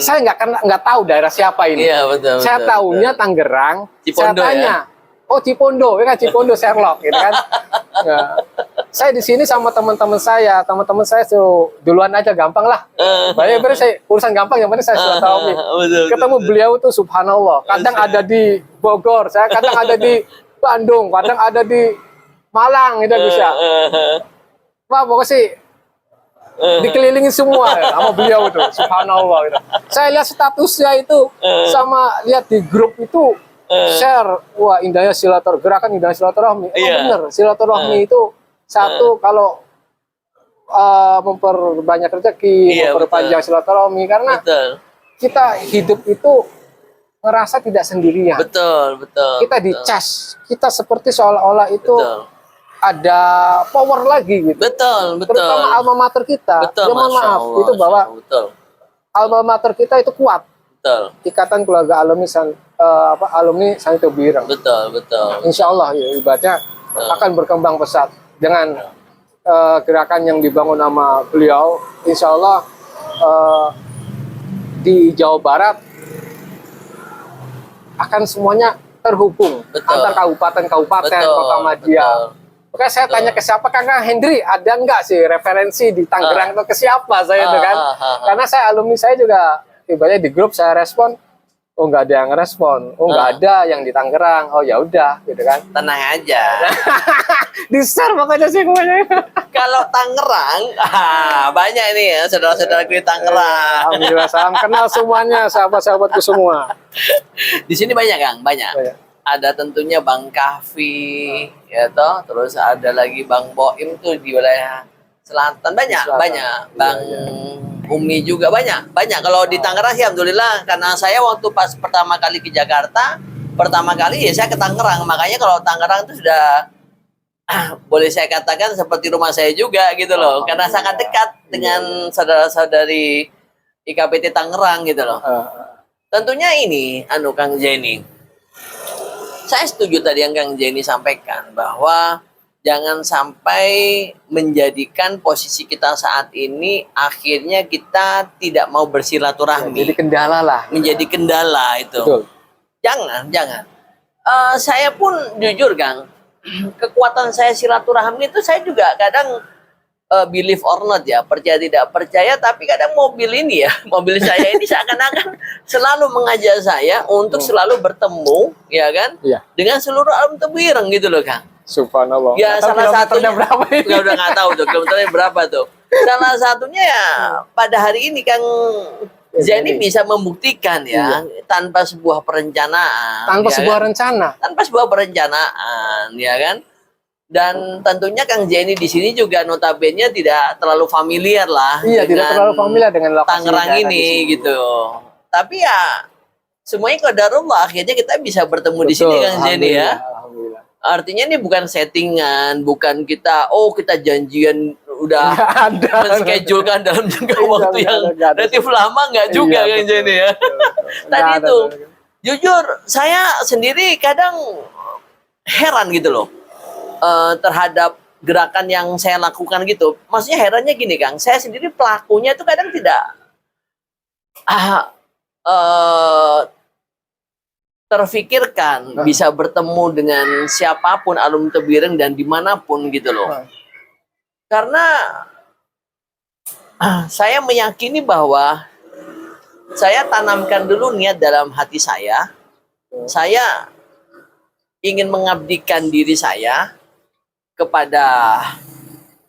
saya nggak tahu daerah siapa ini. Iya, betul. Saya tahunya Tangerang. Saya tanya, oh Cipondo, ya kan, Cipondo Sherlock, gitu kan. Ya. Saya di sini sama teman-teman saya suruh duluan aja, gampang lah. Banyak saya urusan gampang, yang penting saya silaturahmi. Ketemu beliau tuh subhanallah. Kadang ada di Bogor, saya kadang ada di Bandung, kadang ada di Malang, gitu bisa. Wah, pokoknya sih dikelilingin semua ya, sama beliau itu, subhanallah gitu. Saya lihat statusnya itu, sama lihat di grup itu share, wah indahnya silaturahmi, gerakan indahnya silaturahmi. Bener, silaturahmi itu satu kalau memperbanyak rezeki, memperpanjang silaturahmi, karena kita hidup itu ngerasa tidak sendirian. Betul. Kita dicas, kita seperti seolah-olah itu ada power lagi gitu. Betul. Terutama alma mater kita. Ya mohon maaf, itu bahwa alma mater kita itu kuat. Ikatan keluarga alumni alumni Santri Tebu Ireng. Betul. Insya Allah ya, ibaratnya akan berkembang pesat dengan gerakan yang dibangun nama beliau. Insya Allah di Jawa Barat akan semuanya terhubung antar kabupaten, kota Madia, Makanya saya tanya ke siapa, Kang Hendri, ada nggak sih referensi di Tangerang atau ke siapa saya itu kan? Karena saya alumni saya juga, ibaratnya di grup saya respon, oh nggak ada yang respon, oh nggak ada yang di Tangerang, oh ya udah gitu kan. Tenang aja. Di share makanya sih pokoknya. Kalau Tangerang, banyak ini ya saudara-saudara di Tangerang. Alhamdulillah, salam kenal semuanya, sahabat-sahabatku semua. Di sini banyak Kang, banyak. Banyak. Ada tentunya Bang Kahfi, ya toh. Terus ada lagi Bang Boim tuh di wilayah selatan, banyak, Selatan. banyak. Bang Umi juga banyak. Kalau di Tangerang sih alhamdulillah, karena saya waktu pas pertama kali ke Jakarta, pertama kali ya saya ke Tangerang. Makanya kalau Tangerang itu sudah boleh saya katakan seperti rumah saya juga gitu loh. Karena sangat dekat dengan saudara-saudari IKPT Tangerang gitu loh. Tentunya ini Kang Jenny. Saya setuju tadi yang Kang Jenny sampaikan bahwa jangan sampai menjadikan posisi kita saat ini akhirnya kita tidak mau bersilaturahmi. Jadi kendala lah. Menjadi kendala itu. Betul. Jangan. Saya pun jujur Kang, kekuatan saya silaturahmi itu saya juga kadang believe or not ya, percaya tidak percaya, tapi kadang mobil saya ini seakan-akan selalu mengajak saya untuk selalu bertemu, ya kan, dengan seluruh alam Tebuireng gitu loh Kang. Subhanallah. Ya salah satunya berapa ini? udah nggak tahu tuh kilometernya berapa tuh. Salah satunya ya pada hari ini Kang Jenny bisa membuktikan ya tanpa sebuah perencanaan. Tanpa ya sebuah kan? rencana. Tanpa sebuah perencanaan, ya kan. Dan tentunya Kang Jenny di sini juga notabene tidak terlalu familiar lah. Iya, tidak terlalu familiar dengan lokasi Tangerang ini gitu. Tapi ya semuanya qadarullah, akhirnya kita bisa bertemu di sini Kang Jenny ya. Alhamdulillah. Artinya ini bukan settingan, bukan kita janjian udah menschedulekan dalam jangka waktu yang relatif lama, nggak juga Kang Jenny ya. Tadi itu jujur saya sendiri kadang heran gitu loh. Terhadap gerakan yang saya lakukan gitu. Maksudnya herannya gini Kang, saya sendiri pelakunya itu kadang tidak terfikirkan bisa bertemu dengan siapapun alumni Tebuireng dan dimanapun gitu loh. Karena saya meyakini bahwa saya tanamkan dulu niat dalam hati saya ingin mengabdikan diri saya kepada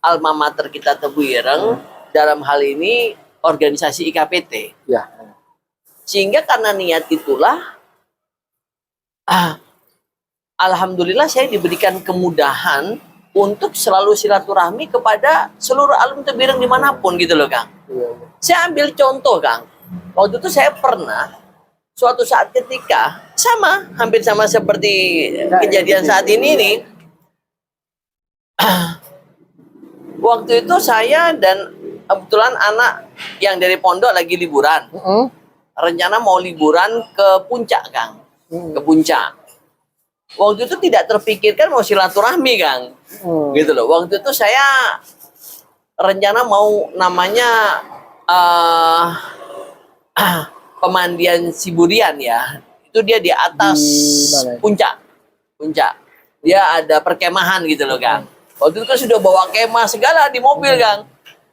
alma mater kita Tebuireng, dalam hal ini organisasi IKPT. Ya. Sehingga karena niat itulah alhamdulillah saya diberikan kemudahan untuk selalu silaturahmi kepada seluruh alumni Tebuireng dimanapun gitu loh Kang. Saya ambil contoh Kang. Waktu itu saya pernah suatu saat ketika hampir sama seperti kejadian saat ini nih. Waktu itu saya dan kebetulan anak yang dari pondok lagi liburan. Rencana mau liburan ke puncak Kang. Ke puncak. Waktu itu tidak terpikirkan mau silaturahmi Kang. Gitu loh. Waktu itu saya rencana mau namanya pemandian Siburian ya. Itu dia di atas puncak. Dia ada perkemahan gitu loh Kang. Waktu itu kan sudah bawa kemah segala di mobil Kang.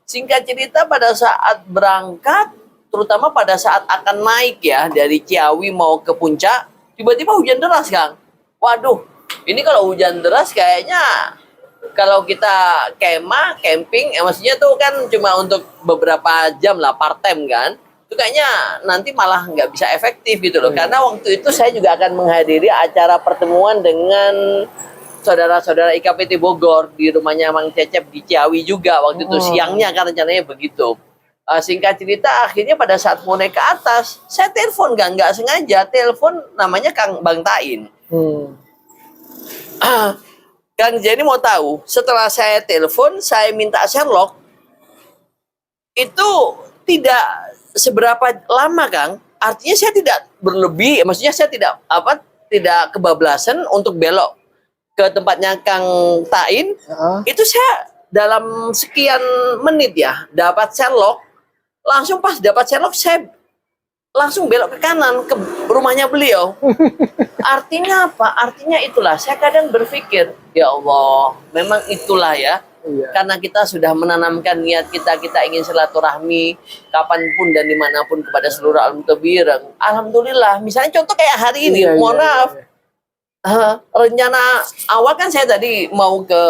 Singkat cerita pada saat berangkat, terutama pada saat akan naik ya dari Ciawi mau ke puncak, tiba-tiba hujan deras Kang. Waduh, ini kalau hujan deras kayaknya kalau kita camping, maksudnya tuh kan cuma untuk beberapa jam lah, part time kan. Itu kayaknya nanti malah nggak bisa efektif gitu loh. Karena waktu itu saya juga akan menghadiri acara pertemuan dengan saudara-saudara IKPT Bogor di rumahnya Mang Cecep di Ciawi juga. Waktu itu siangnya kan rencananya begitu. Singkat cerita akhirnya pada saat mau naik ke atas, saya telepon nggak sengaja, telepon namanya Bang Tain. Kang Jenny mau tahu, setelah saya telepon, saya minta Sherlock, itu tidak seberapa lama Kang, artinya saya tidak berlebih, maksudnya saya tidak kebablasan untuk belok ke tempatnya Kang Tain. Itu saya dalam sekian menit ya dapat Sherlock, langsung pas dapat Sherlock saya langsung belok ke kanan ke rumahnya beliau. Artinya apa? Artinya itulah, saya kadang berpikir, ya Allah, memang itulah ya. Iya. Karena kita sudah menanamkan niat kita ingin silaturahmi kapanpun dan dimanapun kepada seluruh alam Tebireng. Alhamdulillah, misalnya contoh kayak hari ini, Iya, mohon iya, maaf, rencana awal kan saya tadi mau ke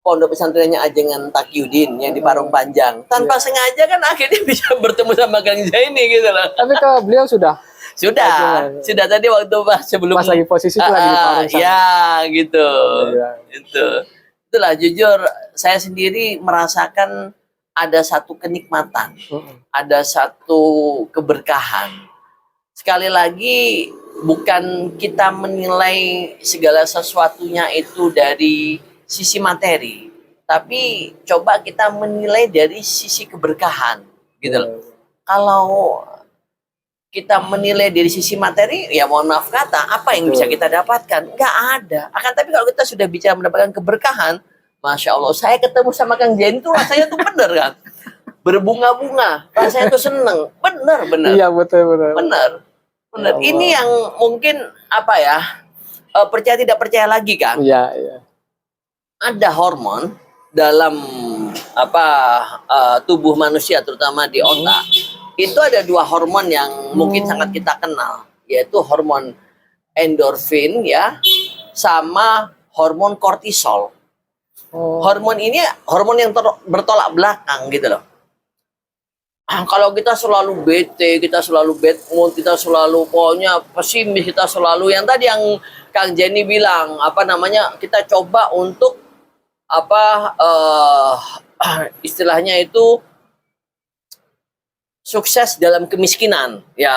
pondok pesantrennya Ajengan Taqiyuddin yang di Parung Panjang. Tanpa sengaja kan akhirnya bisa bertemu sama Kang Zaini gitu loh. Tapi ke beliau sudah Sudah tadi waktu sebelum pas lagi posisi itu lagi di Parung sana. ya gitu. Iya. Itulah jujur saya sendiri merasakan ada satu kenikmatan, ada satu keberkahan. Sekali lagi bukan kita menilai segala sesuatunya itu dari sisi materi, tapi coba kita menilai dari sisi keberkahan gitu loh. Kalau kita menilai dari sisi materi, ya mohon maaf kata, apa yang bisa kita dapatkan? Nggak ada. Akan tapi kalau kita sudah bicara mendapatkan keberkahan, Masya Allah, saya ketemu sama Kang Zaini itu rasanya tuh bener kan? Berbunga-bunga, rasanya tuh seneng. Bener. Iya, betul. Bener. Ya Allah. Ini yang mungkin, apa ya, percaya tidak percaya lagi kan? Iya. Ada hormon dalam tubuh manusia, terutama di otak. Itu ada dua hormon yang mungkin sangat kita kenal, yaitu hormon endorfin ya, sama hormon kortisol. Hormon ini hormon yang bertolak belakang gitu loh. Kalau kita selalu bete, kita selalu bad mood, kita selalu pokoknya pesimis, kita selalu yang tadi yang Kang Zaini bilang, kita coba untuk istilahnya itu sukses dalam kemiskinan. Ya,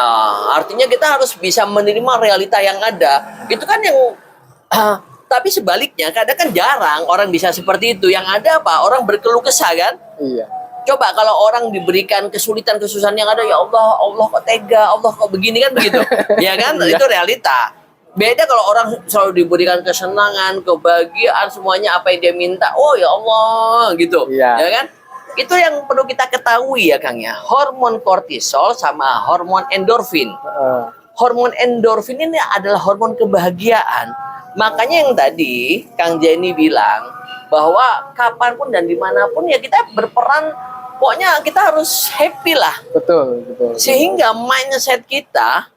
artinya kita harus bisa menerima realita yang ada. Itu kan yang tapi sebaliknya kadang kan jarang orang bisa seperti itu. Yang ada apa? Orang berkeluh kesah kan? Iya. Coba kalau orang diberikan kesulitan-kesusahan yang ada, ya Allah kok tega, Allah kok begini kan begitu. Ya kan? Itu realita. Beda kalau orang selalu diberikan kesenangan, kebahagiaan, semuanya apa yang dia minta. Oh ya Allah gitu. Iya. Ya kan? Itu yang perlu kita ketahui ya Kang ya. Hormon kortisol sama hormon endorfin. Hormon endorfin ini adalah hormon kebahagiaan. Makanya yang tadi Kang Zaini bilang bahwa kapanpun dan dimanapun ya kita berperan. Pokoknya kita harus happy lah. Betul. Sehingga mindset kita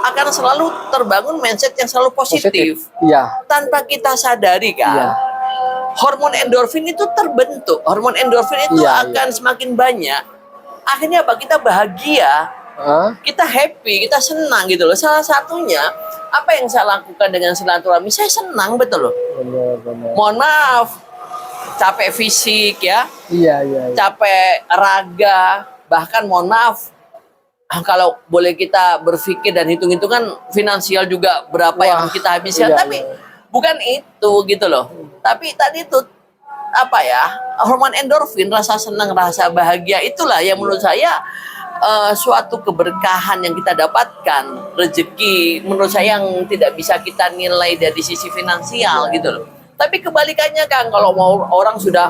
akan selalu terbangun mindset yang selalu positif. Iya. Tanpa kita sadari kan. Iya. Hormon endorfin itu terbentuk. Hormon endorfin itu akan semakin banyak. Akhirnya apa? Kita bahagia, kita happy, kita senang gitu loh. Salah satunya apa yang saya lakukan dengan silaturahmi, saya senang betul loh. Benar. Mohon maaf, capek fisik ya, Iya. capek raga, bahkan mohon maaf, kalau boleh kita berpikir dan hitung-hitungan finansial juga berapa yang kita habiskan, tapi bukan itu gitu loh. Tapi tadi itu hormon endorfin, rasa senang, rasa bahagia, itulah yang menurut saya suatu keberkahan yang kita dapatkan, rezeki menurut saya yang tidak bisa kita nilai dari sisi finansial gitu loh. Tapi kebalikannya Kang, kalau mau orang sudah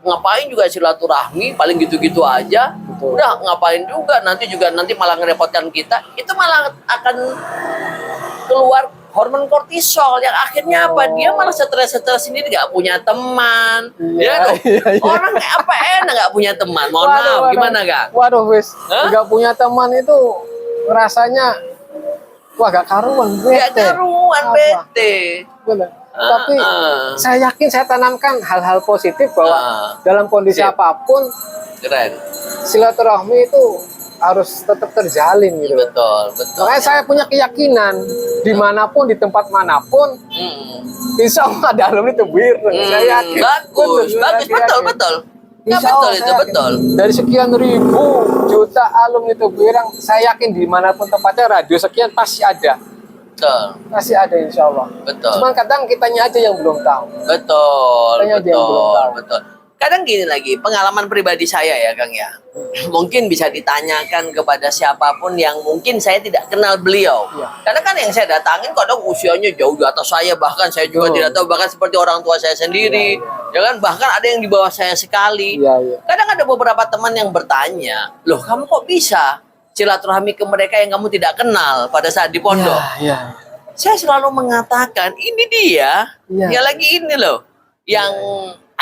ngapain juga silaturahmi, paling gitu-gitu aja. Betul. Udah ngapain juga, nanti malah ngerepotkan kita, itu malah akan keluar hormon kortisol yang akhirnya dia malah stres sendiri, nggak punya teman. Orang apa enak nggak punya teman, mohon maaf, gimana Kang? Waduh wis, nggak punya teman itu rasanya gak karuan, bete. Benar. Tapi saya yakin saya tanamkan hal-hal positif bahwa dalam kondisi apapun, keren, silaturahmi itu harus tetap terjalin gitu. Betul. Makanya saya punya keyakinan dimanapun, di tempat manapun, insya Allah ada alumni Tebireng. Saya yakin. Bagus, betul. Betul. Dari sekian juta alumni Tebireng, saya yakin dimanapun tempatnya, radio sekian pasti ada. Betul. Pasti ada insya Allah. Betul. Cuman kadang kitanya aja yang belum tahu. Betul. Kadang gini lagi, pengalaman pribadi saya ya Kang ya. Mungkin bisa ditanyakan kepada siapapun yang mungkin saya tidak kenal beliau. Iya. Karena kan yang saya datangin kadang usianya jauh di atas saya, bahkan saya juga tidak tahu, bahkan seperti orang tua saya sendiri. Ya kan, bahkan ada yang di bawah saya sekali. Kadang ada beberapa teman yang bertanya, "Loh, kamu kok bisa silaturahmi ke mereka yang kamu tidak kenal pada saat di pondok?" Saya selalu mengatakan, ini dia, dia lagi ini loh, yang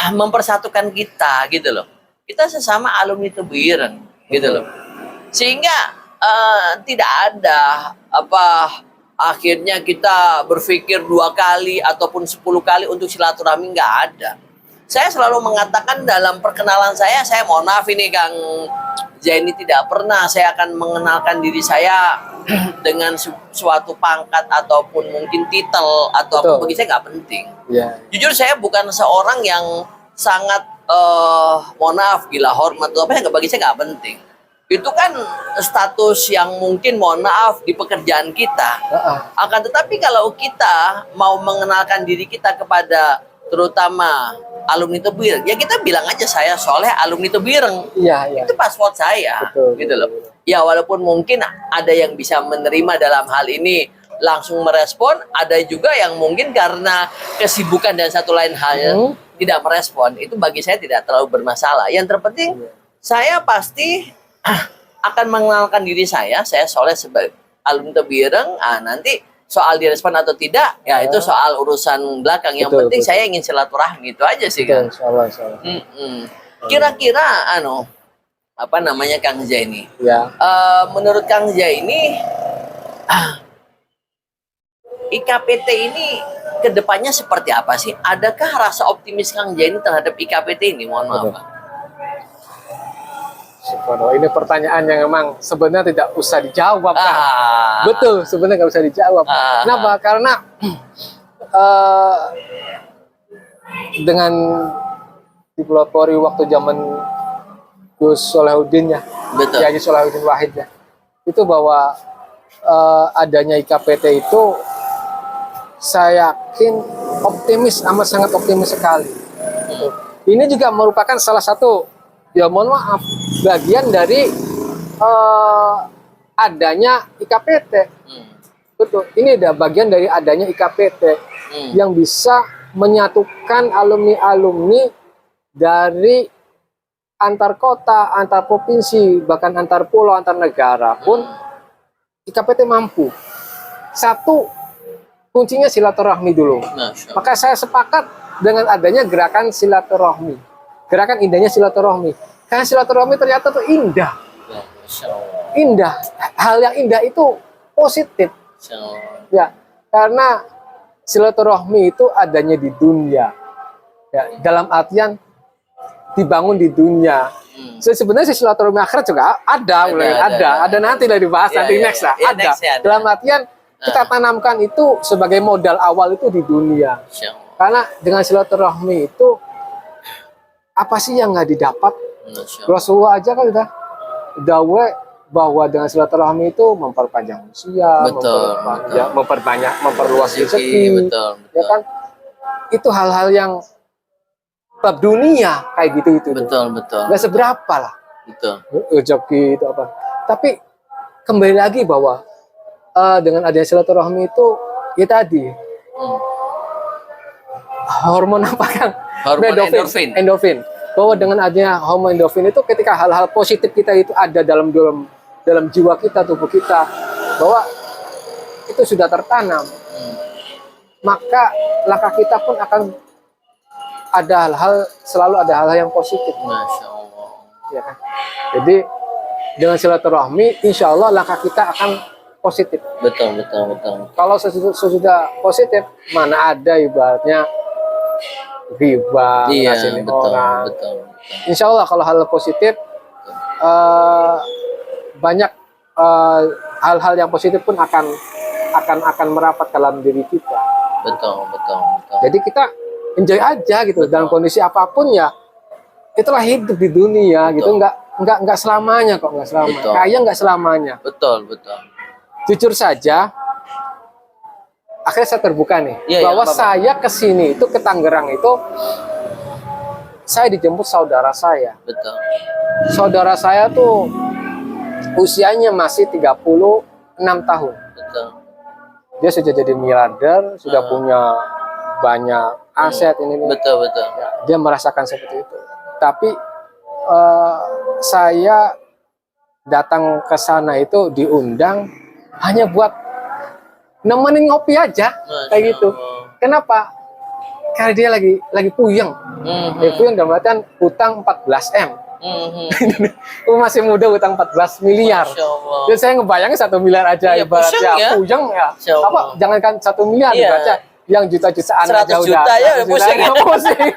mempersatukan kita gitu loh. Kita sesama alumni Tebuireng gitu loh. Sehingga tidak ada akhirnya kita berpikir 2 kali ataupun 10 kali untuk silaturahmi, nggak ada. Saya selalu mengatakan dalam perkenalan saya mohon maaf ini Kang Zaini, tidak pernah saya akan mengenalkan diri saya dengan suatu pangkat ataupun mungkin titel atau apa, bagi saya nggak penting. Jujur saya bukan seorang yang sangat mohon maaf gila hormat atau apa, bagi saya nggak penting. Itu kan status yang mungkin mohon maaf di pekerjaan kita. Akan tetapi kalau kita mau mengenalkan diri kita kepada terutama alumni Tebuireng, ya kita bilang aja saya Soleh alumni Tebuireng. Itu password saya. Gitu loh. Ya walaupun mungkin ada yang bisa menerima dalam hal ini langsung merespon, ada juga yang mungkin karena kesibukan dan satu lain hal tidak merespon. Itu bagi saya tidak terlalu bermasalah. Yang terpenting saya pasti akan mengenalkan diri saya Soleh sebagai alumni Tebuireng. Nanti soal direspon atau tidak, ya itu soal urusan belakang. Yang penting saya ingin silaturahmi, itu aja sih Kang. Kira-kira apa namanya Kang Zaini? Menurut Kang Zaini, IKPT ini kedepannya seperti apa sih? Adakah rasa optimis Kang Zaini terhadap IKPT ini? Mohon maaf Pak. Ini pertanyaan yang memang sebenarnya tidak usah dijawab kan? Betul, sebenarnya nggak usah dijawab. Kenapa? Karena dengan dipelopori waktu zaman Gus Solahuddin ya, Kiai Solahuddin Wahid ya, itu bahwa adanya IKPT itu saya yakin optimis, amat sangat optimis sekali. Ini juga merupakan salah satu, ya mohon maaf, bagian dari adanya IKPT. Betul, ini ada bagian dari adanya IKPT yang bisa menyatukan alumni-alumni dari antar kota, antar provinsi, bahkan antar pulau, antar negara pun IKPT mampu. Satu, kuncinya silaturahmi dulu. Maka saya sepakat dengan adanya gerakan silaturahmi. Gerakan indahnya silaturahmi. Karena silaturahmi ternyata tuh indah. Indah. Hal yang indah itu positif. Ya, karena silaturahmi itu adanya di dunia. Ya, dalam artian dibangun di dunia. Sebenarnya silaturahmi akhirat juga ada nanti lah dibahas nanti next lah. Ada. Dalam artian kita tanamkan itu sebagai modal awal itu di dunia. Karena dengan silaturahmi itu apa sih yang nggak didapat? Rasulullah aja kan udah dawe bahwa dengan silaturahmi itu memperpanjang usia, memperluas rezeki, ya kan? Itu hal-hal yang bab dunia kayak gitu itu. Betul. Nggak seberapa lah. Rezeki itu apa? Tapi kembali lagi bahwa dengan adanya silaturahmi itu ya tadi hormon apa kan? Endorfin. Bahwa dengan adanya hormon endorfin itu ketika hal-hal positif kita itu ada dalam jiwa kita, tubuh kita, bahwa itu sudah tertanam, maka langkah kita pun akan ada selalu ada hal-hal yang positif. Masya Allah. Ya kan? Jadi dengan silaturahmi, insya Allah langkah kita akan positif. Betul. Kalau sesudah positif, mana ada ibaratnya riba, ngasih orang. Betul. Insya Allah kalau hal positif, banyak hal-hal yang positif pun akan merapat dalam diri kita. Betul. Jadi kita enjoy aja gitu. Dalam kondisi apapun ya, itulah hidup di dunia. Gitu. Nggak selamanya kok, nggak selamanya. Kaya nggak selamanya. Betul. Jujur saja, akhirnya saya terbuka nih bahwa saya kesini itu ke Tangerang itu saya dijemput saudara saya. Betul. Saudara saya tuh usianya masih 36 tahun. Betul. Dia sudah jadi miliarder, sudah punya banyak aset ini. Betul, betul. Ya, dia merasakan seperti itu. Tapi saya datang ke sana itu diundang hanya buat nemenin ngopi aja, kayak gitu. Kenapa? Karena dia lagi puyeng. Dia puyeng dalam artian utang 14 M. Masih muda utang 14 miliar. Dan saya ngebayangin 1 miliar aja Iya, ibaratnya puyeng ya. Apa? Jangankan 1 miliar Iya. ibaratnya yang juta-jutaan 100 aja udah. juta ya, 100 juta pusing. ya, pusing.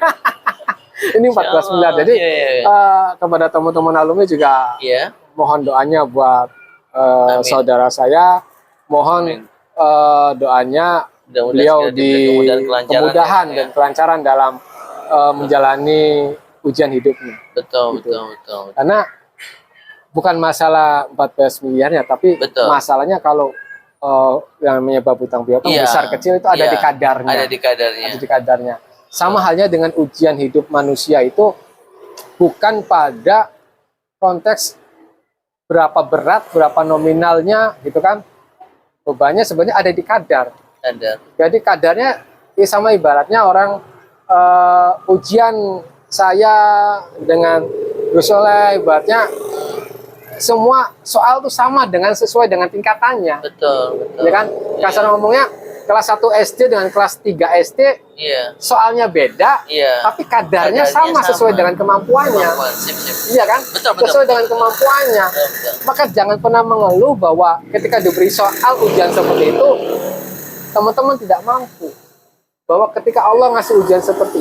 Ini 14 miliar. Jadi kepada teman-teman alumni juga Iya. mohon doanya buat saudara saya. Mohon doanya beliau di kemudahan dan kelancaran dalam menjalani ujian hidupnya. Betul, Gitu. betul. Karena bukan masalah 14 miliarnya, tapi Betul. masalahnya kalau yang menyebab utang piutang Iya. besar kecil itu ada Iya. di kadarnya. Ada di kadarnya. Ada di kadarnya. Sama halnya dengan ujian hidup manusia itu bukan pada konteks berapa berat, berapa nominalnya, gitu kan? Bebannya sebenarnya ada di kadar. Ada. Jadi kadarnya ya sama ibaratnya orang ujian saya dengan Gus Soleh, ibaratnya semua soal itu sama dengan sesuai dengan tingkatannya. Betul, betul. Ya kan? Kasar ngomongnya kelas 1 SD dengan kelas 3 SD Iya. soalnya beda, Iya. tapi kadarnya Kadarnya sama sesuai sama. dengan kemampuannya. Kemampuan, sip, sip. Iya kan? Betul, betul, Sesuai betul. dengan kemampuannya. Betul, betul. Maka jangan pernah mengeluh bahwa ketika diberi soal ujian seperti itu, teman-teman tidak mampu. Bahwa ketika Allah ngasih ujian seperti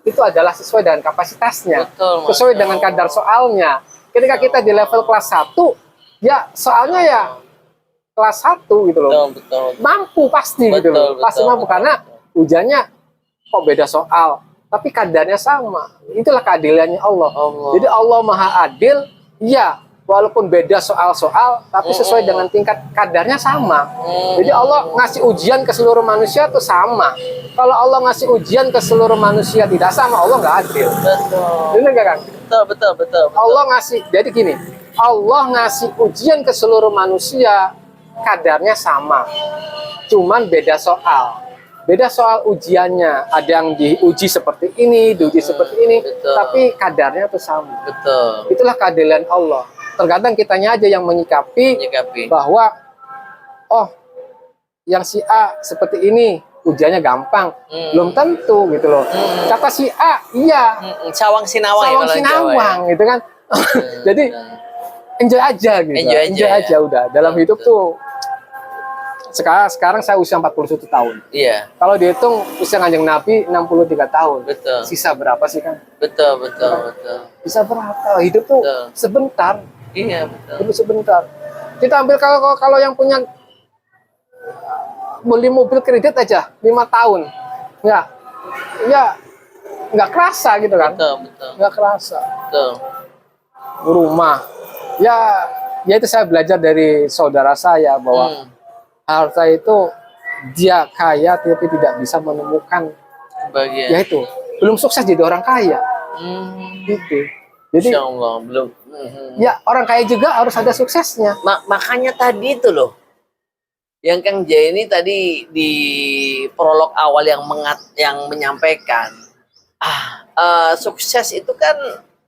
itu adalah sesuai dengan kapasitasnya. Betul, Mas. Sesuai dengan kadar soalnya. Ketika kita di level kelas 1, ya soalnya ya kelas 1 gitu loh. Betul, betul. Mampu pasti gitu Betul, loh. Pasti betul, mampu betul, karena ujiannya kok beda soal, tapi kadarnya sama. Itulah keadilannya Allah. Jadi Allah Maha Adil, ya walaupun beda soal-soal, tapi sesuai dengan tingkat kadarnya sama. Jadi Allah ngasih ujian ke seluruh manusia itu sama. Kalau Allah ngasih ujian ke seluruh manusia tidak sama, Allah nggak adil. Betul. Benar nggak, Kang? Betul. Allah ngasih, jadi gini, Allah ngasih ujian ke seluruh manusia, kadarnya sama. Cuman beda soal. Beda soal ujiannya. Ada yang diuji seperti ini, diuji seperti ini, Betul. tapi kadarnya itu sama. Betul. Itulah keadilan Allah. Terkadang kitanya aja yang menyikapi bahwa oh, yang si A seperti ini ujiannya gampang. Belum tentu gitu loh. Kata si A, iya. Sawang sinawang ya Sawang kalau sinawang gitu kan. Jadi enjoy aja gitu. Enjoy aja, udah. Dalam hidup tuh sekarang saya usia 41 tahun. Iya. Kalau dihitung usia Kanjeng Nabi 63 tahun. Betul. Sisa berapa sih, Kang? Betul. Sisa berapa? Hidup tuh Betul. sebentar. Iya, betul. Hidup sebentar. Kita ambil kalau yang punya beli mobil kredit aja 5 tahun. Nggak kerasa gitu kan. Betul. Nggak kerasa. Betul. Rumah. Ya itu saya belajar dari saudara saya bahwa harta itu dia kaya tapi tidak bisa menemukan Bagian. ya itu belum sukses jadi orang kaya gitu. Jadi Insya Allah belum. ya orang kaya juga harus ada suksesnya. Makanya tadi itu loh, yang Kang Jaya ini tadi di prolog awal yang menyampaikan, sukses itu kan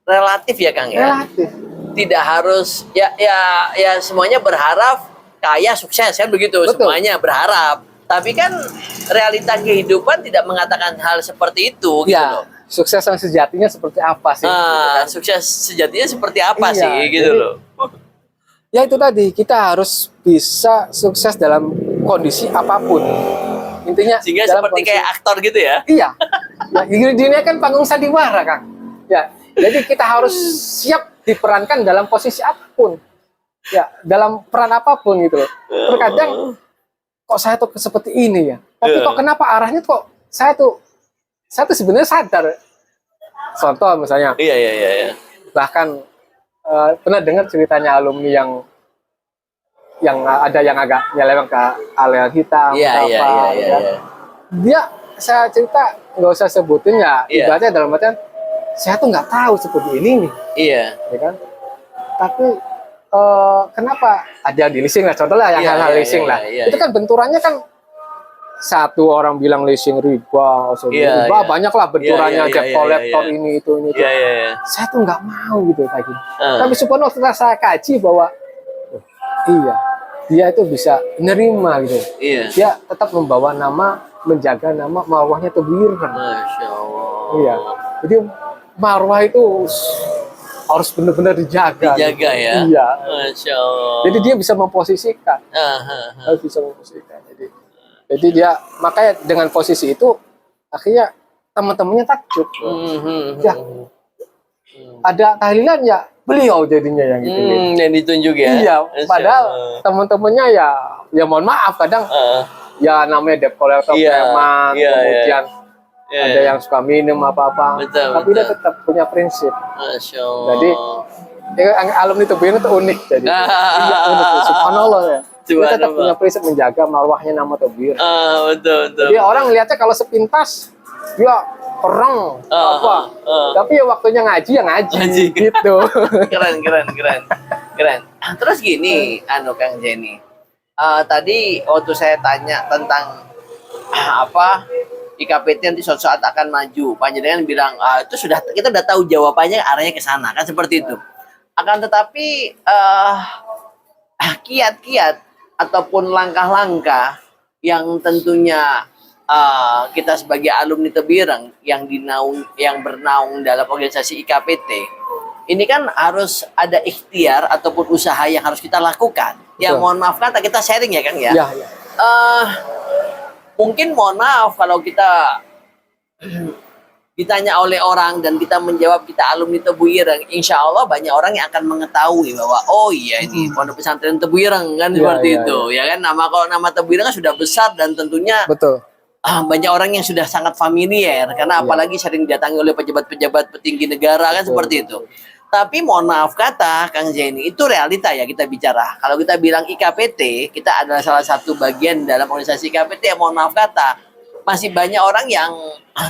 relatif ya Kang ya. Relatif. Tidak harus ya semuanya berharap kaya sukses kan begitu. Betul. Semuanya berharap. Tapi kan realita kehidupan tidak mengatakan hal seperti itu gitu Ya, loh. sukses yang sejatinya seperti apa sih? Gitu kan. Sukses sejatinya seperti apa Iya, sih gitu jadi- loh. Ya itu tadi, kita harus bisa sukses dalam kondisi apapun. Intinya Sehingga dalam seperti kondisi- kayak aktor gitu ya. Iya. Ya, di dunia kan panggung sandiwara, Kang. Ya, jadi kita harus siap diperankan dalam posisi apapun. Ya, dalam peran apapun gitu loh. Terkadang kok saya tuh seperti ini ya. Tapi kok kenapa arahnya kok saya tuh sebenarnya sadar. Contoh misalnya, Iya. bahkan pernah dengar ceritanya alumni yang ada yang agak nyeleweng ke aliran hitam, Iya. Dia saya cerita nggak usah sebutin ya, Iya. ibaratnya dalam artian saya tuh nggak tahu seperti ini nih, Iya. ya kan? Tapi kenapa ada di leasing lah, contoh lah yang Iya, hal-hal iya, leasing iya, lah. iya, Itu kan benturannya kan satu orang bilang leasing riba, Iya, riba iya. banyak lah benturannya, Iya, iya, debt iya, collector iya, iya. ini itu. Iya, iya, iya. Saya tuh nggak mau gitu kayak gitu. Ah. Tapi subhanallah setelah saya kaji bahwa oh, iya, dia itu bisa nerima gitu. Iya. Dia tetap membawa nama, menjaga nama marwahnya Tebuyirkan. Masya Allah. Iya. Jadi marwah itu harus benar-benar dijaga. Dijaga ya. Iya. Masya Allah. Jadi dia bisa memposisikan. Harus bisa memposisikan. Jadi dia makanya dengan posisi itu akhirnya teman-temannya takjub. Ya, ada tahlilan ya beliau jadinya yang gitu. Yang ditunjuk ya. Iya, Masya padahal Allah. teman-temannya ya mohon maaf kadang ya namanya debt collector Iya, preman, iya, kemudian iya. ada yang suka minum apa-apa. Betul, Tapi dia betul. tetap punya prinsip. Masya Allah. Jadi alumni Tebuyirkan itu unik jadi. Iya, unik. Subhanallah ya. Dia tetap Subhanallah. punya prinsip menjaga marwahnya nama Tebuyirkan. Betul, betul. Jadi orang lihatnya kalau sepintas dia perang apa. Tapi ya waktunya ngaji ya ngaji, Ngaji. gitu. Keren. Terus gini, Kang Jenny. Tadi waktu saya tanya tentang apa IKPT nanti suatu saat akan maju, Panjenengan bilang itu kita udah tahu jawabannya arahnya ke sana kan seperti itu. Akan tetapi kiat-kiat ataupun langkah-langkah yang tentunya kita sebagai alumni Tebireng yang bernaung dalam organisasi IKPT ini kan harus ada ikhtiar ataupun usaha yang harus kita lakukan. Ya Betul. mohon maaf kata kita sharing ya Kang ya. Iya, iya. Mungkin mohon maaf kalau kita ditanya oleh orang dan kita menjawab kita alumni Tebuyireng, insya Allah banyak orang yang akan mengetahui bahwa oh iya ini pondok pesantren Tebuyireng kan Iya, seperti iya, itu ya kan kalau nama Tebuyireng kan sudah besar dan tentunya Betul. banyak orang yang sudah sangat familiar karena apalagi sering didatangi oleh pejabat-pejabat petinggi negara kan seperti itu. Tapi mohon maaf kata Kang Jenny, itu realita ya kita bicara. Kalau kita bilang IKPT, kita adalah salah satu bagian dalam organisasi IKPT, ya mohon maaf kata, masih banyak orang yang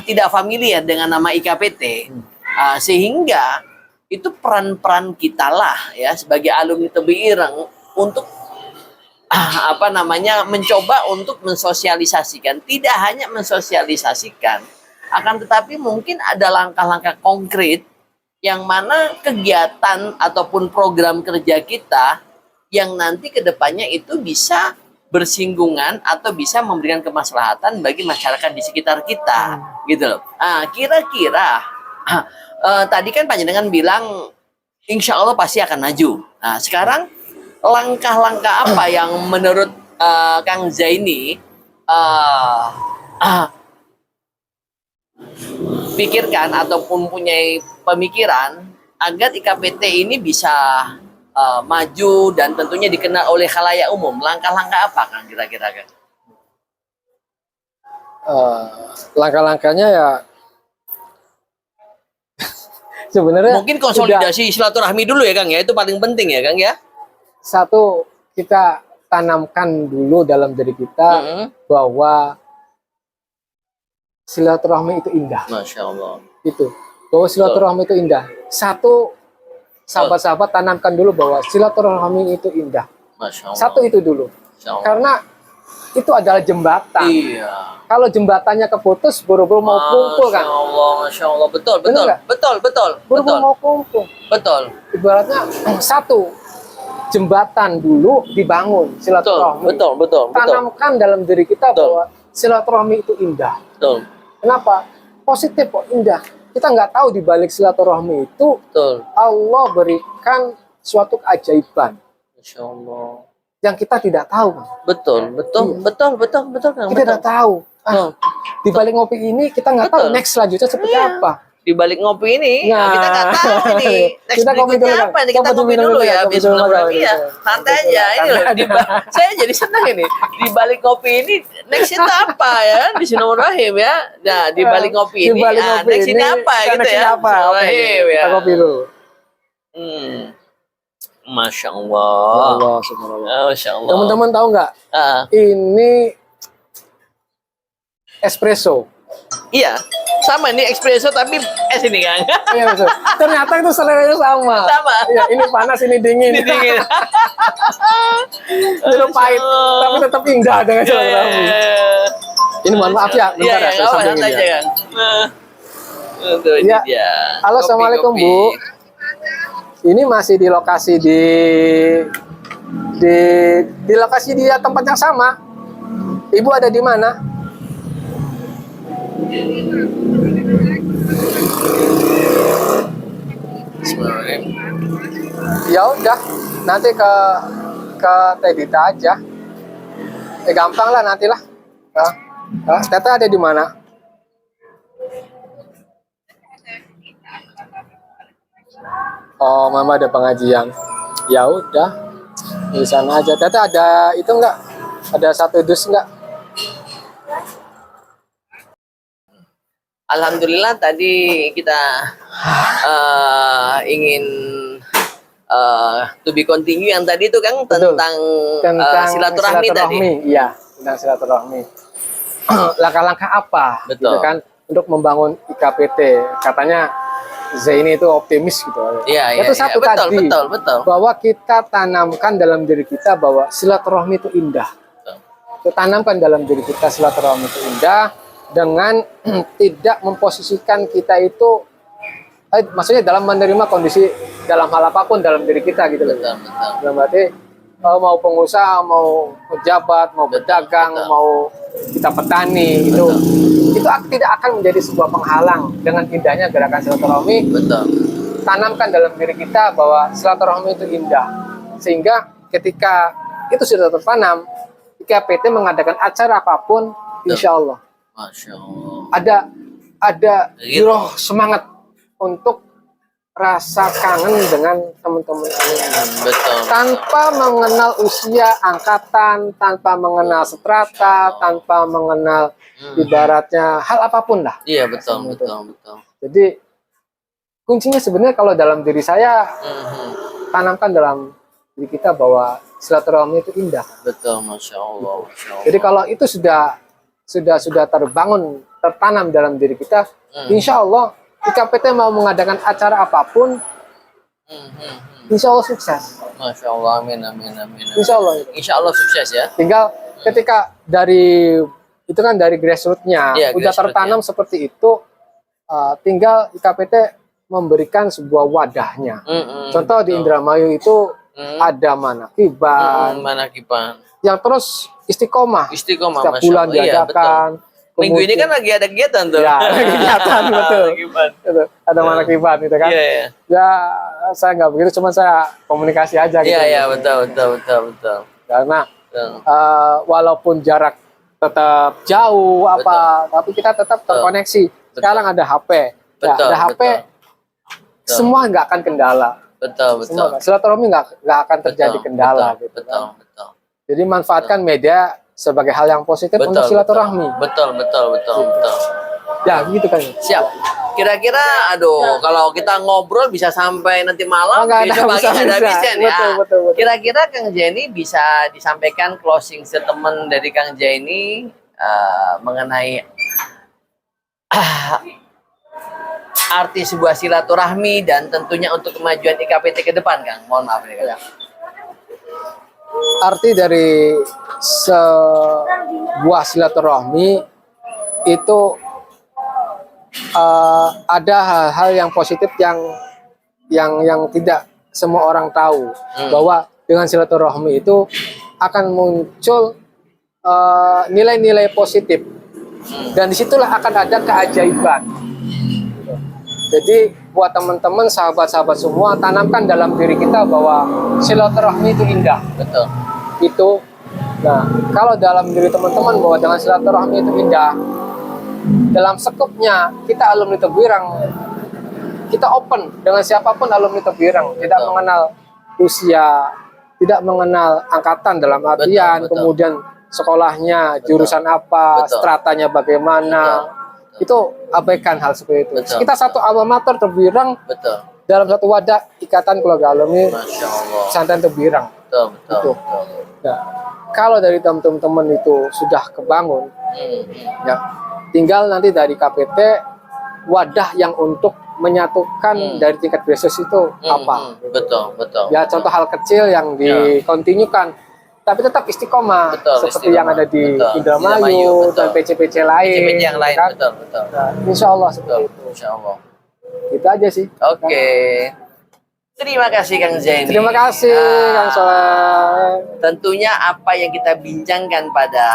tidak familiar dengan nama IKPT. Sehingga itu peran-peran kita lah ya sebagai alumni Tebireng untuk mencoba untuk mensosialisasikan. Tidak hanya mensosialisasikan, akan tetapi mungkin ada langkah-langkah konkret yang mana kegiatan ataupun program kerja kita yang nanti kedepannya itu bisa bersinggungan atau bisa memberikan kemaslahatan bagi masyarakat di sekitar kita, gitu loh. Kira-kira tadi kan Panjenengan bilang insya Allah pasti akan maju. Nah, sekarang langkah-langkah apa yang menurut Kang Zaini pikirkan ataupun punya pemikiran agar IKPT ini bisa maju dan tentunya dikenal oleh khalayak umum? Langkah-langkah apa Kang kira-kira Kang? Langkah-langkahnya ya sebenarnya Mungkin konsolidasi silaturahmi dulu ya Kang ya, itu paling penting ya Kang ya. Satu, kita tanamkan dulu dalam diri kita bahwa silaturahmi itu indah. Masya Allah. Itu bahwa silaturahmi itu indah. Satu, sahabat-sahabat tanamkan dulu bahwa silaturahmi itu indah. Masya Allah. Satu itu dulu. Masya Allah. Karena itu adalah jembatan. Iya. Kalau jembatannya keputus, buru-buru mau kumpul kan? Masya Allah, betul, Bener betul, nggak? betul. Buru-buru mau kumpul. Betul. Ibaratnya satu, jembatan dulu dibangun silaturahmi. Betul. Tanamkan dalam diri kita bahwa silaturahmi itu indah. Betul. Kenapa? Positif kok, indah. Kita nggak tahu di balik silaturahmi itu Betul. Allah berikan suatu keajaiban Masya Allah. yang kita tidak tahu. Betul Kang. Kita tidak tahu. Di balik ngopi ini kita nggak tahu Betul. next selanjutnya seperti apa. Di balik ngopi ini Nah. kita nggak tahu ini next Kita ngopi berikutnya dulu, Kang. apa nih, kita Ngopi ngopi dulu, dulu Kang. ya Ngopi dulu, Kang. iya santai aja ini loh saya jadi senang ini di balik ngopi ini next itu apa ya Bismillahirrahmanirrahim ya. Nah di balik ngopi Di ini balik ngopi next ini apa gitu next ya ini apa? Oke, Bismillahirrahmanirrahim ya. kita ngopi dulu. Masya Ya Allah. Allah, subhanallah. Masya Allah. Teman-teman tahu nggak? Ah, Ini espresso. Iya, sama ini espresso tapi es ini kan. Iya betul. Ternyata itu seleranya sama. Sama. Iya, ini panas, ini dingin. Ini dingin. Itu pahit, tapi tetap indah dengan silaturahmi. Ini mohon maaf ya, bentar ya, saya sampingin aja ya. kan. Tuh, ini Ya. dia. Halo, assalamualaikum Kopi-kopi. Bu. Ini masih di lokasi di lokasi dia tempat yang sama. Ibu ada di mana? Ya udah, nanti ke Tedita aja. Gampang lah nantilah. Tete ada di mana? Oh, Mama ada pengajian. Ya udah, di sana aja. Tete ada itu enggak? Ada satu dus enggak? Alhamdulillah tadi kita ingin to be continue yang tadi itu kan Betul. tentang, Tentang silaturahmi tadi. Iya, tentang silaturahmi. Langkah-langkah apa? Betul. Gitu kan untuk membangun IKPT. Katanya Zaini itu optimis gitu. Iya, Itu iya, satu iya. Betul, tadi. betul. Bahwa kita tanamkan dalam diri kita bahwa silaturahmi itu indah. Betul. Kita tanamkan dalam diri kita silaturahmi itu indah dengan tidak memposisikan kita itu maksudnya dalam menerima kondisi dalam hal apapun dalam diri kita gitu loh. Betul, betul. Dalam arti mau pengusaha, mau pejabat, mau pedagang, betul. mau kita petani itu tidak akan menjadi sebuah penghalang dengan indahnya gerakan silaturahmi. Betul. Tanamkan dalam diri kita bahwa silaturahmi itu indah, sehingga ketika itu sudah tertanam, ketika PT mengadakan acara apapun, insya Allah Masya Allah. ada Gitu. giroh semangat untuk rasa kangen dengan teman-teman kalian. Betul. Tanpa mengenal usia angkatan, tanpa mengenal strata, tanpa mengenal ibaratnya hal apapun lah. Iya, betul. Jadi kuncinya sebenarnya kalau dalam diri saya tanamkan dalam diri kita bahwa silaturahmi itu indah. Betul, Masya Allah. Jadi kalau itu sudah terbangun, tertanam dalam diri kita, insya Allah IKPT mau mengadakan acara apapun, insya Allah sukses. Masya Allah, amin. Insya Allah. Insya Allah sukses ya. Tinggal ketika dari itu kan dari grassroots-nya Iya, udah tertanam seperti itu, tinggal IKPT memberikan sebuah wadahnya. Contoh di Indramayu itu ada Manakiban, Manakiban. yang terus istiqomah Istiqomah, setiap Masya bulan Allah. Iya, diadakan. Minggu ini kan lagi ada kegiatan tuh. Ya, ada kegiatan betul. Manakiban. Itu, ada Manakiban itu kan. Iya. Ya, saya nggak begitu, cuma saya komunikasi aja gitu. Iya, betul. Karena Betul. walaupun jarak tetap jauh tapi kita tetap terkoneksi. Sekarang ada HP. Betul, ada HP, semua nggak akan kendala. Betul. Semua, silaturahmi nggak akan terjadi kendala gitu. Betul. Jadi manfaatkan media sebagai hal yang positif untuk silaturahmi. Betul. Ya, gitu kan. Siap. Kira-kira, kalau kita ngobrol bisa sampai nanti malam, Nggak besok pagi ada habisnya ya. Betul. Kira-kira Kang Jenny bisa disampaikan closing statement dari Kang Jenny mengenai arti sebuah silaturahmi dan tentunya untuk kemajuan IKPT ke depan, Kang. Mohon maaf nih, Kang. Ya. Arti dari sebuah silaturahmi itu ada hal-hal yang positif yang tidak semua orang tahu, bahwa dengan silaturahmi itu akan muncul nilai-nilai positif, dan disitulah akan ada keajaiban. Jadi buat teman-teman, sahabat-sahabat semua, tanamkan dalam diri kita bahwa silaturahmi itu indah. Betul. Itu. Nah, kalau dalam diri teman-teman bahwa dengan silaturahmi itu indah, dalam sekupnya kita alumni Tebuireng, kita open dengan siapapun alumni Tebuireng, tidak mengenal usia, tidak mengenal angkatan dalam artian, kemudian sekolahnya, jurusan apa, stratanya bagaimana. Itu abaikan hal seperti itu. Kita satu alma mater Tebuireng, dalam satu wadah ikatan keluarga alumni pesantren Tebuireng. Betul. Nah, kalau dari teman-teman itu sudah kebangun, ya, Tinggal nanti dari KPT wadah yang untuk menyatukan dari tingkat grassroots itu apa. Betul, betul. Ya contoh hal kecil yang dikontinyukan, tapi tetap istiqomah Betul, seperti istiqomah. yang ada di Betul, Indramayu Indramayu, betul. dan PC-PC lain. PC yang lain, kan? betul, betul. Nah, insya Allah seperti itu. Insya Allah. Itu aja sih. Oke. Terima kasih Kang Zaini. Terima kasih Kang Soleh. Tentunya apa yang kita bincangkan pada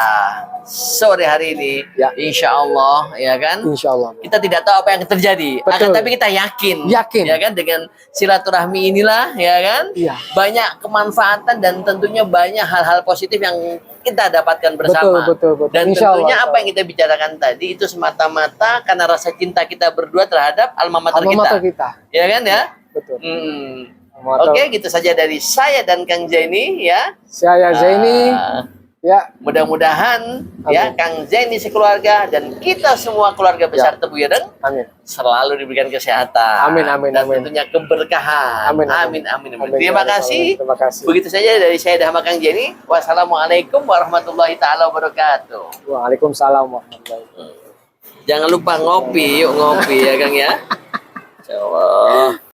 sore hari ini, Ya. insya Allah, ya kan? Insya Allah. Kita tidak tahu apa yang akan terjadi, Betul. tapi kita yakin, Yakin. ya kan? Dengan silaturahmi inilah, ya kan? Iya. Banyak kemanfaatan dan tentunya banyak hal-hal positif yang kita dapatkan bersama. Betul. Dan Insya tentunya Allah. apa yang kita bicarakan tadi itu semata-mata karena rasa cinta kita berdua terhadap alma mater Alma kita, mater kita. ya kan ya? Betul. Hmm. Alma mater. Oke, gitu saja dari saya dan Kang Zaini ya. Saya Zaini. Ya. Mudah-mudahan ya Kang Zaini sekeluarga dan kita semua keluarga besar Tebu Ireng Amin. selalu diberikan kesehatan. Amin, dan amin. tentunya keberkahan. Amin. Amin. Terima kasih. Terima kasih. Begitu saja dari saya Dahma Kang Zaini. Wassalamualaikum warahmatullahi taala wabarakatuh. Waalaikumsalam warahmatullahi wabarakatuh. Jangan lupa ngopi, yuk ngopi ya Kang ya. Insyaallah.